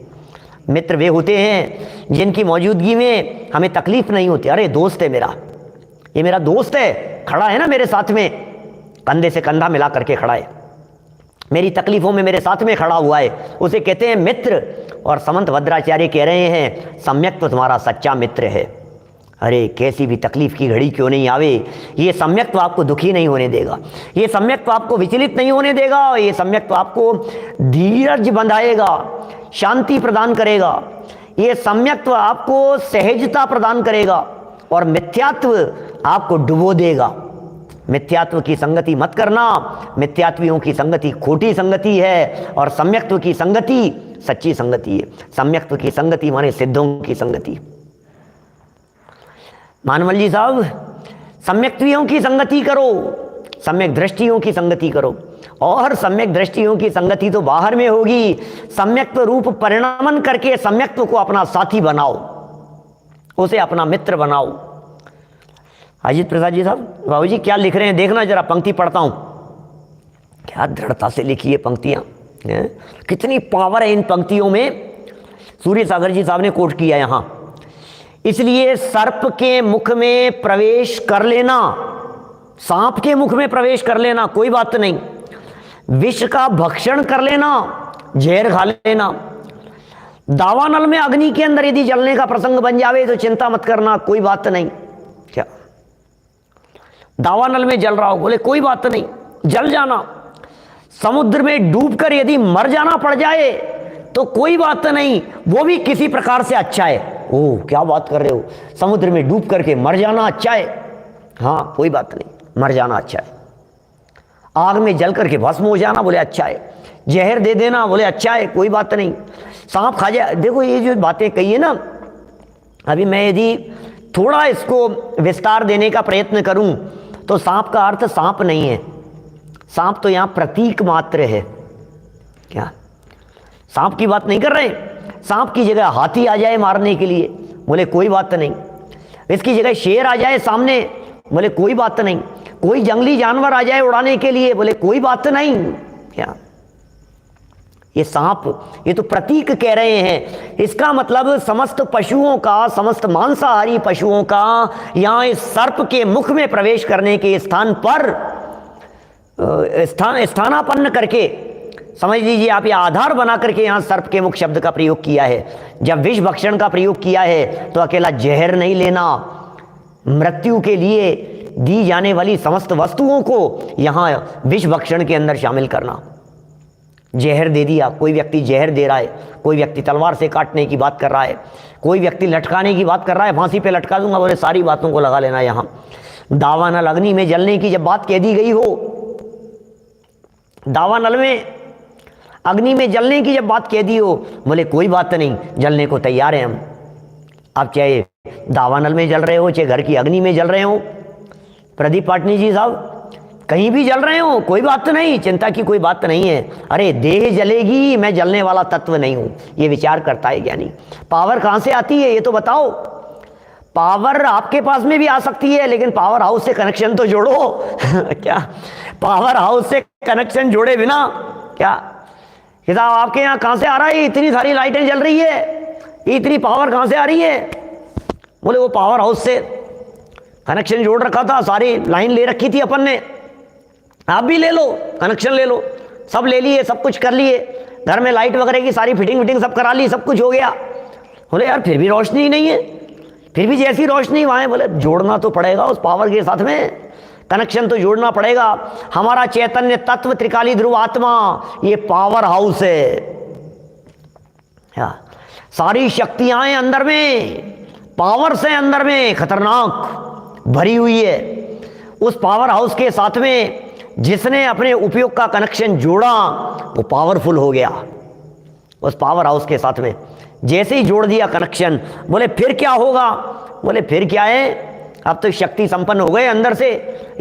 मित्र वे होते हैं जिनकी मौजूदगी में हमें तकलीफ नहीं होती। अरे दोस्त है मेरा, ये मेरा दोस्त है, खड़ा है ना मेरे साथ में, कंधे से कंधा मिला करके खड़ा है, मेरी तकलीफों में मेरे साथ में खड़ा हुआ है, उसे कहते हैं मित्र। और समंत भद्राचार्य कह रहे हैं सम्यक तो तुम्हारा सच्चा मित्र है। अरे कैसी भी तकलीफ की घड़ी क्यों नहीं आवे, ये सम्यक तो आपको दुखी नहीं होने देगा, ये सम्यक तो आपको विचलित नहीं होने देगा, ये सम्यक तो आपको धीरज बंधाएगा, शांति प्रदान करेगा, ये सम्यक्त्व आपको सहजता प्रदान करेगा और मिथ्यात्व आपको डुबो देगा। मिथ्यात्व की संगति मत करना, मिथ्यात्वियों की संगति खोटी संगति है और सम्यक्त्व की संगति सच्ची संगति है। सम्यक्त्व की संगति माने सिद्धों की संगति। मानवल जी साहब, सम्यक्त्वियों की संगति करो, सम्यक दृष्टियों की संगति करो, और सम्यक दृष्टियों की संगति तो बाहर में होगी। सम्यक्त्व रूप परिणामन करके सम्यक्त्व को अपना साथी बनाओ, उसे अपना मित्र बनाओ। अजीत प्रसाद जी साहब, बाबू जी क्या लिख रहे हैं देखना जरा, पंक्ति पढ़ता हूं। क्या दृढ़ता से लिखी है पंक्तियां, कितनी पावर है इन पंक्तियों में। सूर्य सागर जी साहब ने कोट किया यहां, इसलिए सर्प के मुख में प्रवेश कर लेना, सांप के मुख में प्रवेश कर लेना कोई बात नहीं, विष का भक्षण कर लेना, जहर खा लेना। दावानल में अग्नि के अंदर यदि जलने का प्रसंग बन जावे तो चिंता मत करना, कोई बात नहीं। क्या दावानल में जल रहा हो, बोले कोई बात नहीं, जल जाना। समुद्र में डूबकर यदि मर जाना पड़ जाए तो कोई बात नहीं, वो भी किसी प्रकार से अच्छा है। ओह क्या बात कर रहे हो, समुद्र में डूब करके मर जाना अच्छा है? हाँ कोई बात नहीं, मर जाना अच्छा है। आग में जल करके भस्म हो जाना, बोले अच्छा है। जहर दे देना, बोले अच्छा है, कोई बात नहीं। सांप खा जाए, देखो ये जो बातें कही है ना, अभी मैं यदि थोड़ा इसको विस्तार देने का प्रयत्न करूं तो सांप का अर्थ सांप नहीं है, सांप तो यहां प्रतीक मात्र है। क्या सांप की बात नहीं कर रहे? सांप की जगह हाथी आ जाए मारने के लिए, बोले कोई बात नहीं। इसकी जगह शेर आ जाए सामने, बोले कोई बात नहीं। कोई जंगली जानवर आ जाए उड़ाने के लिए, बोले कोई बात नहीं। क्या ये सांप, ये तो प्रतीक कह रहे हैं। इसका मतलब समस्त पशुओं का, समस्त मांसाहारी पशुओं का यहां इस सर्प के मुख में प्रवेश करने के स्थान पर स्थानापन्न करके, समझ लीजिए आप, ये आधार बना करके यहां सर्प के मुख शब्द का प्रयोग किया है। जब विष भक्षण का प्रयोग किया है तो अकेला जहर नहीं लेना, मृत्यु के लिए दी जाने वाली समस्त वस्तुओं को यहां विष भक्षण के अंदर शामिल करना। जहर दे दिया, कोई व्यक्ति जहर दे रहा है, कोई व्यक्ति तलवार से काटने की बात कर रहा है, कोई व्यक्ति लटकाने की बात कर रहा है, फांसी पे लटका दूंगा, बोले सारी बातों को लगा लेना। यहां दावानल अग्नि में जलने की जब बात कह दी गई हो, दावानल में अग्नि में जलने की जब बात कह दी हो, बोले कोई बात नहीं, जलने को तैयार हैं हम। आप चाहे दावानल में जल रहे हो, चाहे घर की अग्नि में जल रहे हो, प्रदीप पाटनी जी साहब, कहीं भी जल रहे हो कोई बात नहीं, चिंता की कोई बात नहीं है। अरे देह जलेगी, मैं जलने वाला तत्व नहीं हूं, ये विचार करता है ज्ञानी। पावर कहां से आती है ये तो बताओ? पावर आपके पास में भी आ सकती है, लेकिन पावर हाउस से कनेक्शन तो जोड़ो। क्या पावर हाउस से कनेक्शन जोड़े बिना क्या साहब आपके यहाँ कहां से आ रहा है? इतनी सारी लाइटें जल रही है, इतनी पावर कहां से आ रही है? बोले वो पावर हाउस से कनेक्शन जोड़ रखा था, सारी लाइन ले रखी थी अपन ने, आप भी ले लो, कनेक्शन ले लो। सब ले लिए, सब कुछ कर लिए, घर में लाइट वगैरह की सारी फिटिंग सब करा ली, सब कुछ हो गया। बोले यार फिर भी रोशनी नहीं है, फिर भी जैसी रोशनी वहां है। बोले जोड़ना तो पड़ेगा उस पावर के साथ में, कनेक्शन तो जोड़ना पड़ेगा। हमारा चैतन्य तत्व त्रिकाली ध्रुव आत्मा ये पावर हाउस है। सारी शक्तियां अंदर में, पावर से अंदर में खतरनाक भरी हुई है। उस पावर हाउस के साथ में जिसने अपने उपयोग का कनेक्शन जोड़ा वो पावरफुल हो गया। उस पावर हाउस के साथ में जैसे ही जोड़ दिया कनेक्शन, बोले फिर क्या होगा? बोले फिर क्या है, अब तो शक्ति संपन्न हो गए अंदर से,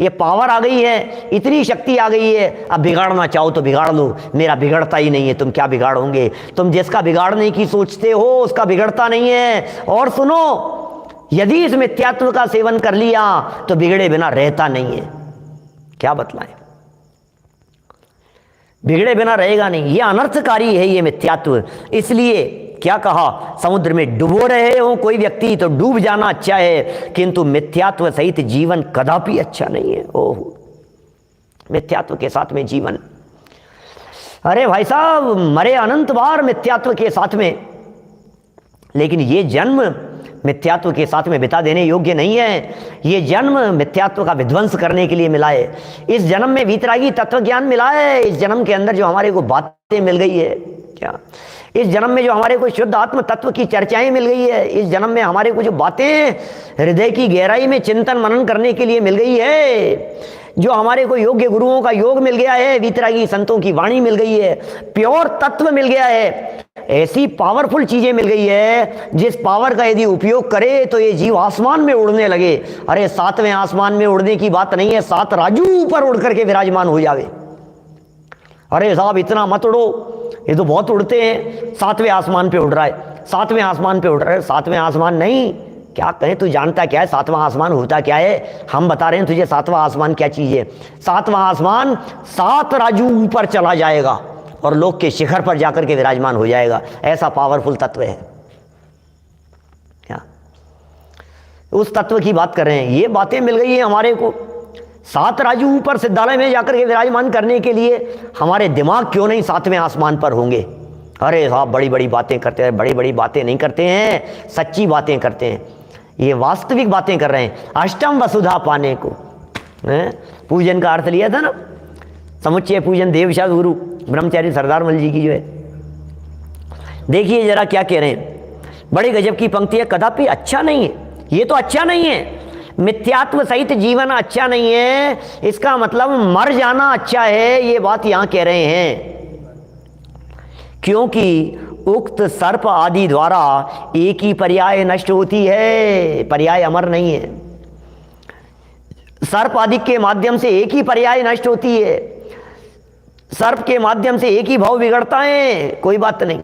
ये पावर आ गई है, इतनी शक्ति आ गई है, अब बिगाड़ना चाहो तो बिगाड़ लो, मेरा बिगड़ता ही नहीं है, तुम क्या बिगाड़ोगे? तुम जिसका बिगाड़ने की सोचते हो उसका बिगड़ता नहीं है। और सुनो, यदि इस मिथ्यात्व का सेवन कर लिया तो बिगड़े बिना रहता नहीं है। क्या बतलाएं, बिगड़े बिना रहेगा नहीं, ये अनर्थकारी है ये मिथ्यात्व। इसलिए क्या कहा, समुद्र में डुबो रहे हो कोई व्यक्ति तो डूब जाना अच्छा है, किंतु मिथ्यात्व सहित जीवन कदापि अच्छा नहीं है। ओह, मिथ्यात्व के साथ में जीवन, अरे भाई साहब मरे अनंत बार मिथ्यात्व के साथ में, लेकिन ये जन्म मिथ्यात्व के साथ में बिता देने योग्य नहीं है। ये जन्म मिथ्यात्व का विध्वंस करने के लिए मिला है। इस जन्म में वीतरागी तत्व ज्ञान मिला है। इस जन्म के अंदर जो हमारे को बातें मिल गई है, क्या इस जन्म में जो हमारे को शुद्ध आत्म तत्व की चर्चाएं मिल गई है, इस जन्म में हमारे को जो बातें हृदय की गहराई में चिंतन मनन करने के लिए मिल गई है, जो हमारे को योग्य गुरुओं का योग मिल गया है, वीतरागी संतों की वाणी मिल गई है, प्योर तत्व मिल गया है, ऐसी पावरफुल चीजें मिल गई है जिस पावर का यदि उपयोग करे तो ये जीव आसमान में उड़ने लगे। अरे 7वें आसमान में उड़ने की बात नहीं है, 7 राजू ऊपर उड़ करके विराजमान हो जावे। अरे साहब इतना मत उड़ो, ये तो बहुत उड़ते हैं, 7वें आसमान पे उड़ रहा है, 7वें आसमान पे उड़ रहा है। 7वें आसमान नहीं, क्या कहें, तू जानता क्या है 7वां आसमान होता क्या है? हम बता रहे हैं तुझे 7वां आसमान क्या चीज है। 7वां आसमान 7 राजू ऊपर चला जाएगा और लोक के शिखर पर जाकर के विराजमान हो जाएगा। ऐसा पावरफुल तत्व है। क्या उस तत्व की बात कर रहे हैं। ये बातें मिल गई है हमारे को। 7 राजू ऊपर सिद्धालय में जाकर के विराजमान करने के लिए हमारे दिमाग क्यों नहीं 7वें आसमान पर होंगे? अरे साहब बड़ी बड़ी बातें करते हैं, बड़ी बड़ी बातें नहीं करते हैं, सच्ची बातें करते हैं, ये वास्तविक बातें कर रहे हैं। अष्टम वसुधा पाने को पूजन का अर्थ लिया था ना, समुच्चय पूजन देवशास्त्र गुरु ब्रह्मचारी सरदार मल जी की जो है। देखिए जरा क्या कह रहे हैं, बड़े गजब की पंक्ति है। कदापि अच्छा नहीं है, ये तो अच्छा नहीं है, मिथ्यात्व सहित जीवन अच्छा नहीं है, इसका मतलब मर जाना अच्छा है, ये बात यहां कह रहे हैं। क्योंकि उक्त सर्प आदि द्वारा एक ही पर्याय नष्ट होती है, पर्याय अमर नहीं है। सर्प आदि के माध्यम से एक ही पर्याय नष्ट होती है, सर्प के माध्यम से एक ही भाव बिगड़ता है, कोई बात नहीं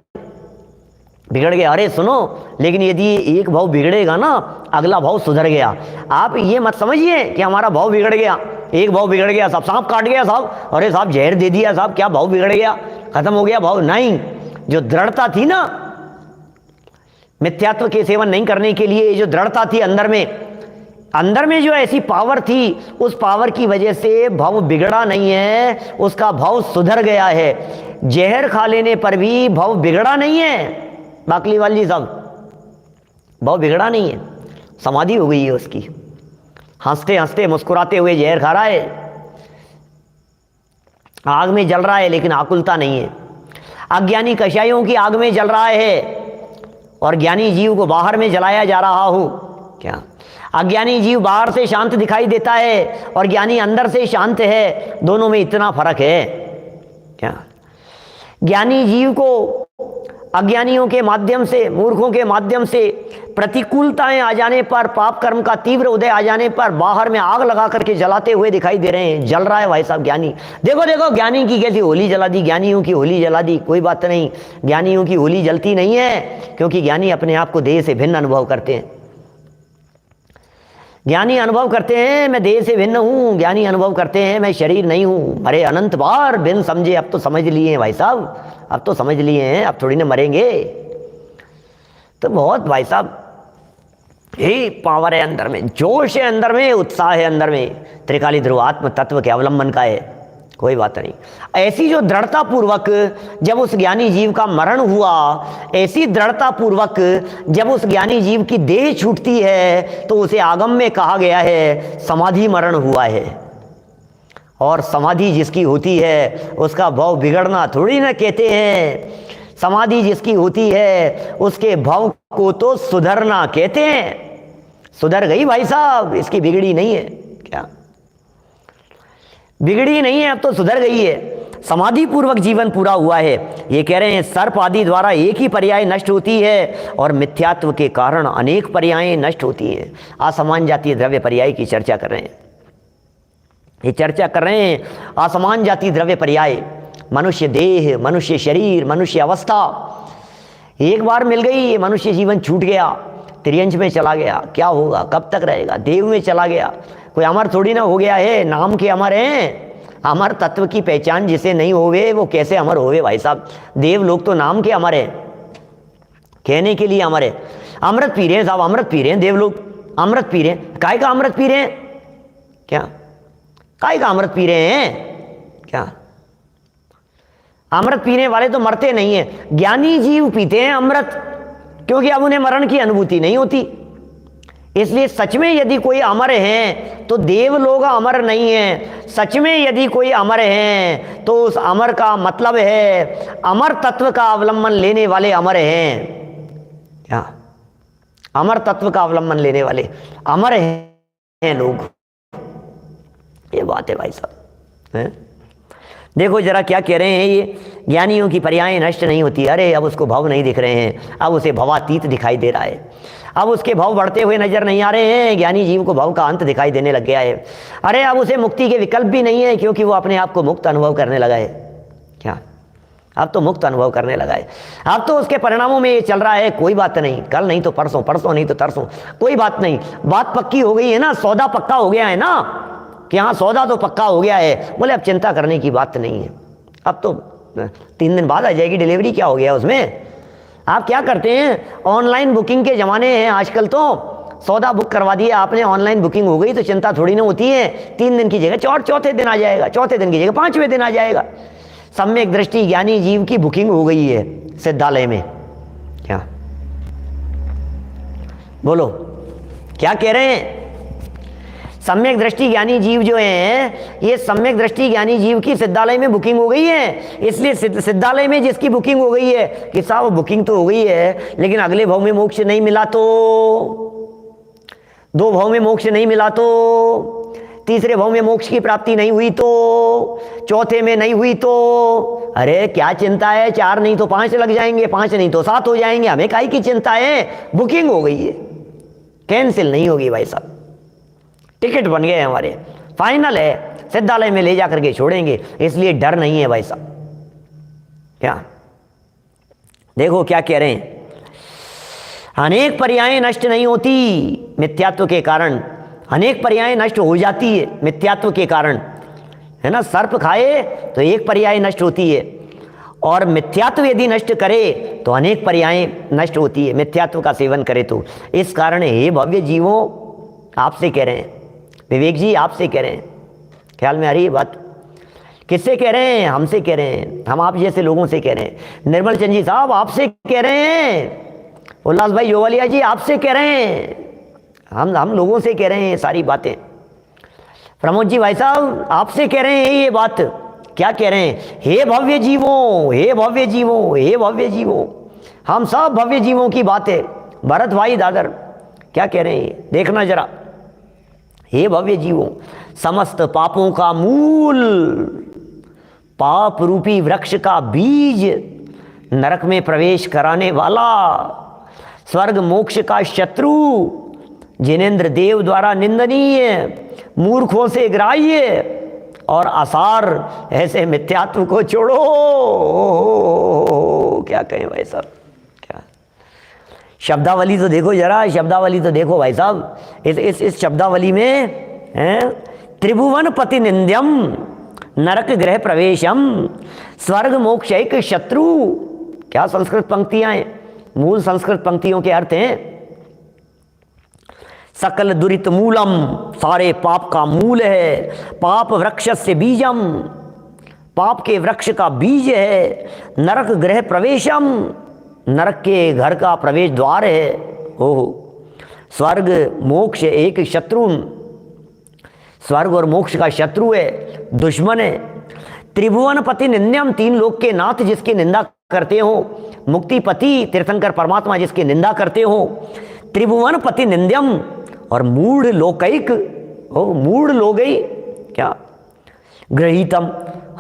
बिगड़ गया। अरे सुनो, लेकिन यदि एक भाव बिगड़ेगा ना, अगला भाव सुधर गया। आप ये मत समझिए कि हमारा भाव बिगड़ गया, एक भाव बिगड़ गया, साहब सांप काट गया साहब, अरे साहब जहर दे दिया साहब, क्या भाव बिगड़ गया, खत्म हो गया भाव। नहीं, जो दृढ़ता थी ना, मिथ्यात्व के सेवन नहीं करने के लिए जो दृढ़ता थी अंदर में जो ऐसी पावर थी, उस पावर की वजह से भाव बिगड़ा नहीं है, उसका भाव सुधर गया है। जहर खा लेने पर भी भाव बिगड़ा नहीं है बाकलीवाल जी साहब, भाव बिगड़ा नहीं है, समाधि हो गई है उसकी। हंसते हंसते मुस्कुराते हुए जहर खा रहा है, आग में जल रहा है लेकिन आकुलता नहीं है। अज्ञानी कषायों की आग में जल रहा है और ज्ञानी जीव को बाहर में जलाया जा रहा हो। क्या अज्ञानी जीव बाहर से शांत दिखाई देता है और ज्ञानी अंदर से शांत है, दोनों में इतना फर्क है क्या। ज्ञानी जीव को अज्ञानियों के माध्यम से, मूर्खों के माध्यम से प्रतिकूलताएं आ जाने पर, पाप कर्म का तीव्र उदय आ जाने पर बाहर में आग लगा करके जलाते हुए दिखाई दे रहे हैं। जल रहा है भाई साहब ज्ञानी, देखो देखो ज्ञानी की कैसी होली जला दी, ज्ञानियों की होली जला दी। कोई बात नहीं, ज्ञानियों की होली जलती नहीं है, क्योंकि ज्ञानी अपने आप को देह से भिन्न अनुभव करते हैं। ज्ञानी अनुभव करते हैं मैं देह से भिन्न हूं, ज्ञानी अनुभव करते हैं मैं शरीर नहीं हूं। अरे अनंत बार बिन समझे, अब तो समझ लिए हैं भाई साहब, अब तो समझ लिए हैं, अब थोड़ी ना मरेंगे। तो बहुत भाई साहब ही पावर है अंदर में, जोश है अंदर में, उत्साह है अंदर में, त्रिकाली ध्रुवात्म तत्व के अवलंबन का है। कोई बात नहीं, ऐसी जो दृढ़ता पूर्वक जब उस ज्ञानी जीव का मरण हुआ, ऐसी दृढ़ता पूर्वक जब उस ज्ञानी जीव की देह छूटती है, तो उसे आगम में कहा गया है समाधि मरण हुआ है। और समाधि जिसकी होती है उसका भाव बिगड़ना थोड़ी ना कहते हैं, समाधि जिसकी होती है उसके भाव को तो सुधरना कहते हैं। सुधर गई भाई साहब, इसकी बिगड़ी नहीं है। क्या बिगड़ी नहीं है, अब तो सुधर गई है। समाधि पूर्वक जीवन पूरा हुआ है। ये कह रहे हैं सर्प आदि द्वारा एक ही पर्याय नष्ट होती है और मिथ्यात्व के कारण अनेक पर्यायें नष्ट होती हैं। असमान जातीय द्रव्य पर्याय की चर्चा कर रहे हैं, ये चर्चा कर रहे हैं असमान जाति द्रव्य पर्याय। मनुष्य देह, मनुष्य शरीर, मनुष्य अवस्था एक बार मिल गई, ये मनुष्य जीवन छूट गया, त्रियंश में चला गया, क्या होगा, कब तक रहेगा, देव में चला गया, कोई अमर थोड़ी ना हो गया है। नाम के अमर हैं, अमर तत्व की पहचान जिसे नहीं होवे वो कैसे अमर होवे भाई साहब। देव लोग तो नाम के अमर है, कहने के लिए अमर है। अमृत पी रहे हैं साहब, अमृत पी रहे हैं देव लोग, अमृत पी रहे हैं। काय का अमृत पी रहे हैं, क्या काय का अमृत पी रहे हैं, क्या अमृत पीने वाले तो मरते नहीं है। ज्ञानी जीव पीते हैं अमृत, क्योंकि अब उन्हें मरण की अनुभूति नहीं होती। इसलिए सच में यदि कोई अमर है तो देव लोग अमर नहीं है। सच में यदि कोई अमर है तो उस अमर का मतलब है अमर तत्व का अवलंबन लेने वाले अमर हैं। क्या अमर तत्व का अवलंबन लेने वाले अमर हैं लोग, ये बात है भाई साहब है? देखो जरा क्या कह रहे हैं ये, ज्ञानियों की पर्यायें नष्ट नहीं होती। अरे अब उसको भाव नहीं दिख रहे हैं, अब उसे भवातीत दिखाई दे रहा है, अब उसके भाव बढ़ते हुए नजर नहीं आ रहे हैं। ज्ञानी जीव को भाव का अंत दिखाई देने लग गया है। अरे अब उसे मुक्ति के विकल्प भी नहीं है, क्योंकि वो अपने आप को मुक्त अनुभव करने लगा है। क्या अब तो मुक्त अनुभव करने लगा है। अब तो उसके परिणामों में ये चल रहा है, कोई बात नहीं, कल नहीं तो परसों, परसों नहीं तो तरसों, कोई बात नहीं, बात पक्की हो गई है ना, सौदा पक्का हो गया है ना, कि हाँ सौदा तो पक्का हो गया है। बोले अब चिंता करने की बात नहीं है, अब तो 3 दिन बाद आ जाएगी डिलीवरी, क्या हो गया उसमें। आप क्या करते हैं, ऑनलाइन बुकिंग के ज़माने हैं आजकल, तो सौदा बुक करवा दिया आपने, ऑनलाइन बुकिंग हो गई तो चिंता थोड़ी ना होती है। 3 दिन की जगह चौथे दिन आ जाएगा, चौथे दिन की जगह 5वें दिन आ जाएगा। सम्यक दृष्टि ज्ञानी जीव की बुकिंग हो गई है सिद्धालय में। क्या बोलो, क्या कह रहे हैं? सम्यक दृष्टि ज्ञानी जीव जो है, ये सम्यक दृष्टि ज्ञानी जीव की सिद्धालय में बुकिंग हो गई है। इसलिए सिद्धालय में जिसकी बुकिंग हो गई है कि साहब बुकिंग तो हो गई है, लेकिन अगले भाव में मोक्ष नहीं मिला तो, 2 भाव में मोक्ष नहीं मिला तो, तीसरे भाव में मोक्ष की प्राप्ति नहीं हुई तो, चौथे में नहीं हुई तो, अरे क्या चिंता है? 4 नहीं तो 5 लग जाएंगे, 5 नहीं तो 7 हो जाएंगे, हमें काहे की चिंता है? बुकिंग हो गई है, कैंसिल नहीं होगी भाई साहब, टिकट बन गए हमारे, फाइनल है, सिद्धालय में ले जाकर के छोड़ेंगे, इसलिए डर नहीं है भाई साहब। क्या देखो क्या कह रहे हैं, अनेक पर्यायें नष्ट नहीं होती मिथ्यात्व के कारण, अनेक पर्यायें नष्ट हो जाती है मिथ्यात्व के कारण, है ना। सर्प खाए तो एक पर्याय नष्ट होती है, और मिथ्यात्व यदि नष्ट करे तो अनेक पर्यायें नष्ट होती है, मिथ्यात्व का सेवन करे तो। इस कारण हे भव्य जीवों, आपसे कह रहे हैं, विवेक जी आपसे कह रहे हैं, ख्याल में आ रही है बात? किससे कह रहे हैं? हमसे कह रहे हैं, हम आप जैसे लोगों से कह रहे हैं। निर्मल चंद जी साहब आपसे कह रहे हैं, उल्लास भाई जोवालिया जी आपसे कह रहे हैं, हम लोगों से कह रहे हैं सारी बातें। प्रमोद जी भाई साहब आपसे कह रहे हैं ये बात। क्या कह रहे हैं? हे भव्य जीवों, हे भव्य जीवों, हे भव्य जीवों, हम सब भव्य जीवों की बात है। भरत भाई दादर क्या कह रहे हैं, देखना जरा। हे भव्य जीवों, समस्त पापों का मूल, पाप रूपी वृक्ष का बीज, नरक में प्रवेश कराने वाला, स्वर्ग मोक्ष का शत्रु, जिनेंद्र देव द्वारा निंदनीय, मूर्खों से ग्राह्य और आसार ऐसे मिथ्यात्व को छोड़ो। क्या कहें भाई साहब, क्या शब्दावली तो देखो जरा, शब्दावली तो देखो भाई साहब। इस शब्दावली में है त्रिभुवन पति निंद्यम, नरक गृह प्रवेशम, स्वर्ग मोक्षैक शत्रु। क्या संस्कृत पंक्तियां हैं, मूल संस्कृत पंक्तियों के अर्थ हैं सकल दुरित मूलम, सारे पाप का मूल है, पाप वृक्ष से बीजम, पाप के वृक्ष का बीज है, नरक गृह प्रवेशम, नरक के घर का प्रवेश द्वार है, ओह, स्वर्ग मोक्ष एक शत्रु, स्वर्ग और मोक्ष का शत्रु है, दुश्मन है। त्रिभुवन पति निंद्यम, 3 लोक के नाथ जिसकी निंदा करते हो, मुक्तिपति तीर्थंकर परमात्मा जिसकी निंदा करते हो, त्रिभुवन पति निंद्यम, और मूढ़ लोकैक, ओ मूढ़ लोगई, क्या ग्रहीतम,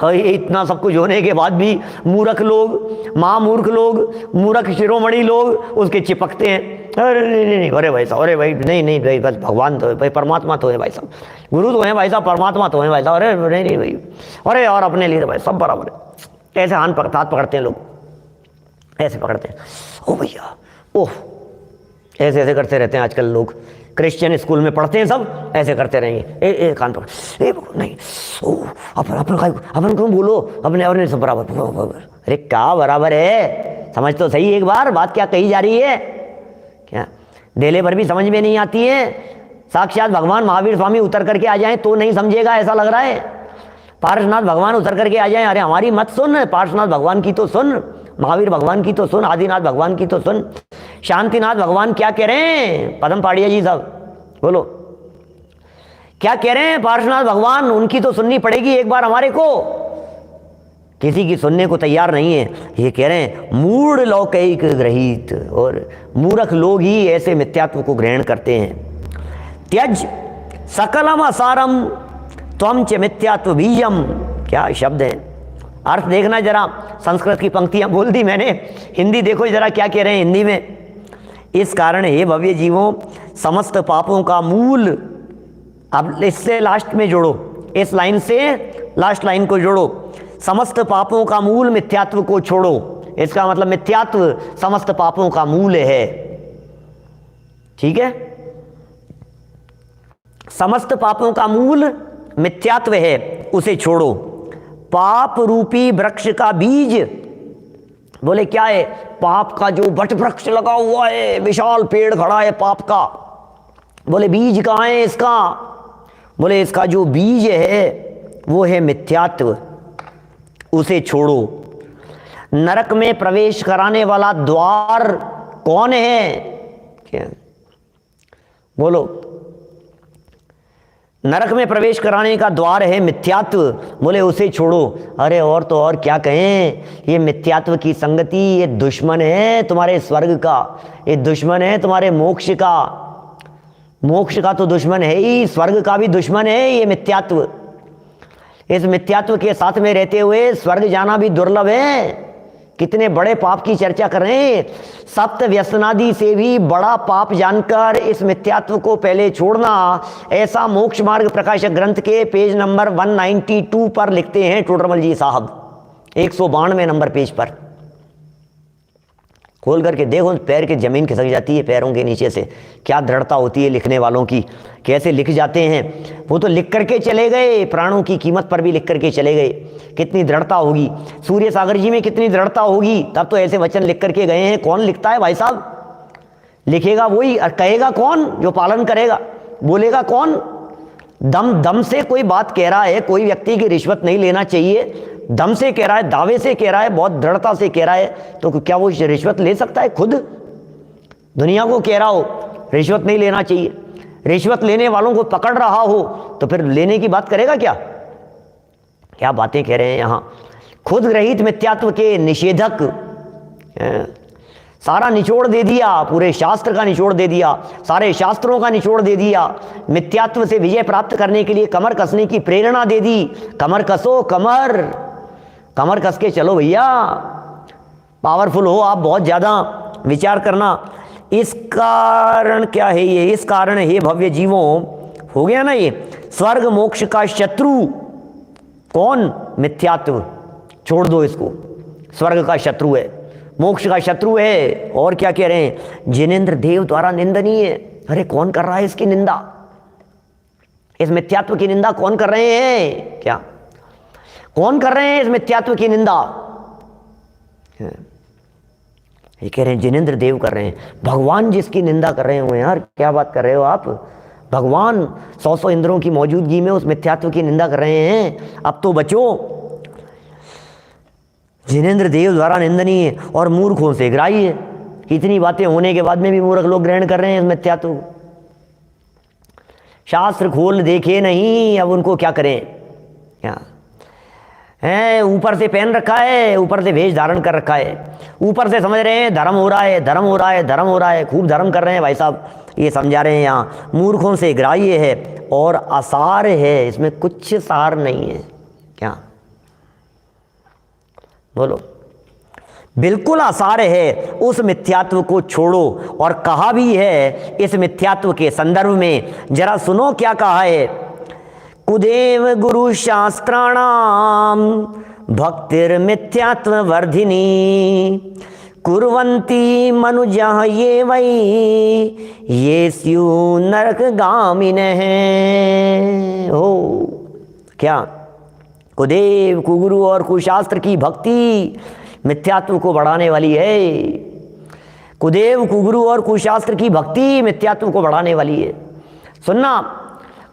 है इतना सब कुछ होने के बाद भी मूर्ख लोग, महामूर्ख लोग, मूर्ख शिरोमणि लोग उसके चिपकते हैं। अरे नहीं, अरे भाई साहब, अरे भाई नहीं भाई, बस भगवान तो है भाई, परमात्मा तो है भाई साहब, गुरु तो है भाई साहब, परमात्मा तो है भाई साहब, अरे नहीं भाई, अरे और अपने लिए भाई सब बराबर है। ऐसे हाथ पकड़ते हैं लोग, ऐसे पकड़ते हैं, ओ भैया, ओह, ऐसे करते रहते हैं आजकल लोग। क्रिश्चियन स्कूल में पढ़ते हैं सब, ऐसे करते रहेंगे, ए कान पकड़, ए नहीं, ओ अपन क्यों बोलो, अपने सब बराबर। अरे क्या बराबर है, समझ तो सही एक बार बात क्या कही जा रही है। क्या देले पर भी समझ में नहीं आती है। साक्षात भगवान महावीर स्वामी उतर करके आ जाएं तो नहीं समझेगा, ऐसा लग रहा है। पार्श्वनाथ भगवान उतर करके आ जाएं, अरे हमारी मत सुन, पार्श्वनाथ भगवान की तो सुन, महावीर भगवान की तो सुन, आदिनाथ भगवान की तो सुन, शांतिनाथ भगवान क्या कह रहे हैं, पदम पाड़िया जी साहब बोलो क्या कह रहे हैं। पार्श्वनाथ भगवान, उनकी तो सुननी पड़ेगी एक बार हमारे को, किसी की सुनने को तैयार नहीं है। ये कह रहे हैं मूढ़ लौकिक ग्रहित, और मूर्ख लोग ही ऐसे मिथ्यात्व को ग्रहण करते हैं। त्यज सकलम असारम त्वम च मिथ्यात्व बीजम, क्या शब्द है, अर्थ देखना जरा। संस्कृत की पंक्तियां बोल दी मैंने, हिंदी देखो जरा क्या कह रहे हैं हिंदी में। इस कारण हे भव्य जीवों, समस्त पापों का मूल, अब इससे लास्ट में जोड़ो, इस लाइन से लास्ट लाइन को जोड़ो, समस्त पापों का मूल मिथ्यात्व को छोड़ो। इसका मतलब मिथ्यात्व समस्त पापों का मूल है, ठीक है। समस्त पापों का मूल मिथ्यात्व है, उसे छोड़ो। पाप रूपी वृक्ष का बीज, बोले क्या है, पाप का जो वट वृक्ष लगा हुआ है, विशाल पेड़ खड़ा है पाप का, बोले बीज कहाँ है इसका, बोले इसका जो बीज है वो है मिथ्यात्व। उसे छोड़ो। नरक में प्रवेश कराने वाला द्वार कौन है? क्या बोलो? नरक में प्रवेश कराने का द्वार है मिथ्यात्व। बोले उसे छोड़ो। अरे और तो और क्या कहें, ये मिथ्यात्व की संगति ये दुश्मन है तुम्हारे स्वर्ग का, ये दुश्मन है तुम्हारे मोक्ष का। मोक्ष का तो दुश्मन है ही, स्वर्ग का भी दुश्मन है ये मिथ्यात्व। इस मिथ्यात्व के साथ में रहते हुए स्वर्ग जाना भी दुर्लभ है। कितने बड़े पाप की चर्चा कर रहे हैं। सप्त व्यसनादि से भी बड़ा पाप जानकर इस मिथ्यात्व को पहले छोड़ना, ऐसा मोक्ष मार्ग प्रकाशक ग्रंथ के पेज नंबर 192 पर लिखते हैं टोडरमल जी साहब, 192 नंबर पेज पर। खोल करके देखो, पैर की जमीन खिसक जाती है पैरों के नीचे से। क्या दृढ़ता होती है लिखने वालों की, कैसे लिख जाते हैं। वो तो लिख करके चले गए, प्राणों की कीमत पर भी लिख करके चले गए। कितनी दृढ़ता होगी सूर्य सागर जी में, कितनी दृढ़ता होगी, तब तो ऐसे वचन लिख करके गए हैं। कौन लिखता है भाई साहब? लिखेगा वही, और कहेगा कौन? जो पालन करेगा। बोलेगा कौन? दम से कोई बात कह रहा है, कोई व्यक्ति की रिश्वत नहीं लेना चाहिए, दम से कह रहा है, दावे से कह रहा है, बहुत दृढ़ता से कह रहा है, तो क्या वो रिश्वत ले सकता है? खुद दुनिया को कह रहा हो रिश्वत नहीं लेना चाहिए, रिश्वत लेने वालों को पकड़ रहा हो, तो फिर लेने की बात करेगा क्या? क्या बातें कह रहे हैं यहाँ। खुद रहित मिथ्यात्व के निषेधक, सारा निचोड़ दे दिया, पूरे शास्त्र का निचोड़ दे दिया, सारे शास्त्रों का निचोड़ दे दिया। मिथ्यात्व से विजय प्राप्त करने के लिए कमर कसने की प्रेरणा दे दी। कमर कसो, कमर कस के चलो भैया, पावरफुल हो आप, बहुत ज़्यादा विचार करना। इस कारण क्या है ये? इस कारण हे भव्य जीवों, हो गया ना ये। स्वर्ग मोक्ष का शत्रु कौन? मिथ्यात्व। छोड़ दो इसको, स्वर्ग का शत्रु है, मोक्ष का शत्रु है। और क्या कह रहे हैं? जिनेंद्र देव द्वारा निंदनीय। अरे कौन कर रहा है इसकी निंदा? इस मिथ्यात्व की निंदा कौन कर रहे हैं? क्या कौन कर रहे हैं इस मिथ्यात्व की निंदा? ये कह रहे हैं जिनेंद्र देव कर रहे हैं। भगवान जिसकी निंदा कर रहे हो यार, क्या बात कर रहे हो आप? भगवान 100 इंद्रों की मौजूदगी में उस मिथ्यात्व की निंदा कर रहे हैं। अब तो बचो। जिनेंद्र देव द्वारा निंदनीय और मूर्खों से ग्राह्य। इतनी बातें होने के बाद में भी मूर्ख लोग ग्रहण कर रहे हैं इस मिथ्यात्व। शास्त्र खोल देखे नहीं, अब उनको क्या करें? क्या है? ऊपर से पहन रखा है, ऊपर से वेश धारण कर रखा है, ऊपर से समझ रहे हैं धर्म हो रहा है, धर्म हो रहा है, धर्म हो रहा है, खूब धर्म कर रहे हैं भाई साहब। ये समझा रहे हैं यहाँ, मूर्खों से ग्राह्य है और असार है, इसमें कुछ सार नहीं है। क्या बोलो? बिल्कुल असार है। उस मिथ्यात्व को छोड़ो। और कहा भी है इस मिथ्यात्व के संदर्भ में, जरा सुनो क्या कहा है। कुदेव गुरु शास्त्राणाम भक्तिर्मिथ्यात्व वर्धिनी कुर्वन्ति मनुजः ये वै ये स्यु नरक गामिनः। हो क्या? कुदेव, कुगुरु और कुशास्त्र की भक्ति मिथ्यात्व को बढ़ाने वाली है। कुदेव, कुगुरु और कुशास्त्र की भक्ति मिथ्यात्व को बढ़ाने वाली है। सुनना,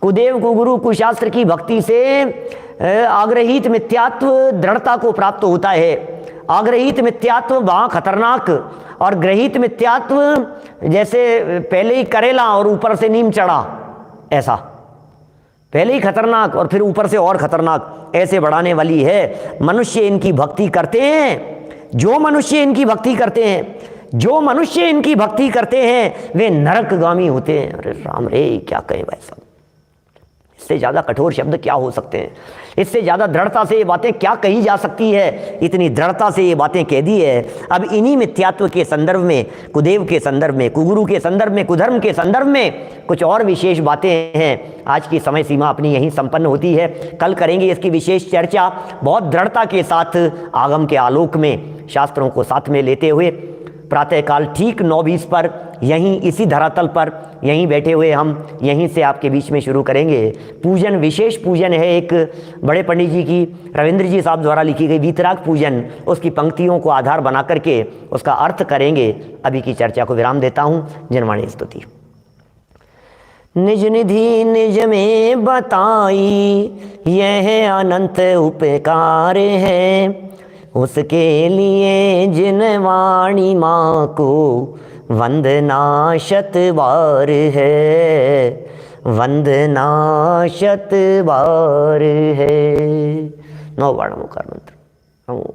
कुदेव, कुगुरु, कुशास्त्र की भक्ति से आग्रहित मिथ्यात्व दृढ़ता को प्राप्त होता है। आग्रहित मिथ्यात्व वहाँ खतरनाक, और ग्रहित मिथ्यात्व जैसे पहले ही करेला और ऊपर से नीम चढ़ा, ऐसा पहले ही खतरनाक और फिर ऊपर से और खतरनाक, ऐसे बढ़ाने वाली है। मनुष्य इनकी भक्ति करते हैं, जो मनुष्य इनकी भक्ति करते हैं, जो मनुष्य इनकी भक्ति करते हैं वे नरकगामी होते हैं। अरे राम रे, क्या कहें भाई साहब, इससे ज़्यादा कठोर शब्द क्या हो सकते हैं? इससे ज़्यादा दृढ़ता से ये बातें क्या कही जा सकती है? इतनी दृढ़ता से ये बातें कह दी है। अब इन्हीं मिथ्यात्व के संदर्भ में, कुदेव के संदर्भ में, कुगुरु के संदर्भ में, कुधर्म के संदर्भ में कुछ और विशेष बातें हैं। आज की समय सीमा अपनी यहीं संपन्न होती है। कल करेंगे इसकी विशेष चर्चा बहुत दृढ़ता के साथ, आगम के आलोक में, शास्त्रों को साथ में लेते हुए। प्रातःकाल ठीक 9:20 पर यहीं इसी धरातल पर यहीं बैठे हुए हम यहीं से आपके बीच में शुरू करेंगे। पूजन, विशेष पूजन है एक बड़े पंडित जी की, रविंद्र जी साहब द्वारा लिखी गई वीतराग पूजन, उसकी पंक्तियों को आधार बना करके उसका अर्थ करेंगे। अभी की चर्चा को विराम देता हूँ। जनवाणी स्तुति। निज निधि निज में बताई, यह अनंत उपकार है। उसके लिए जिन वाणी माँ को वंदना शत बार है, वंदना शत बार है। 9 बार नमोकार मंत्र। नमो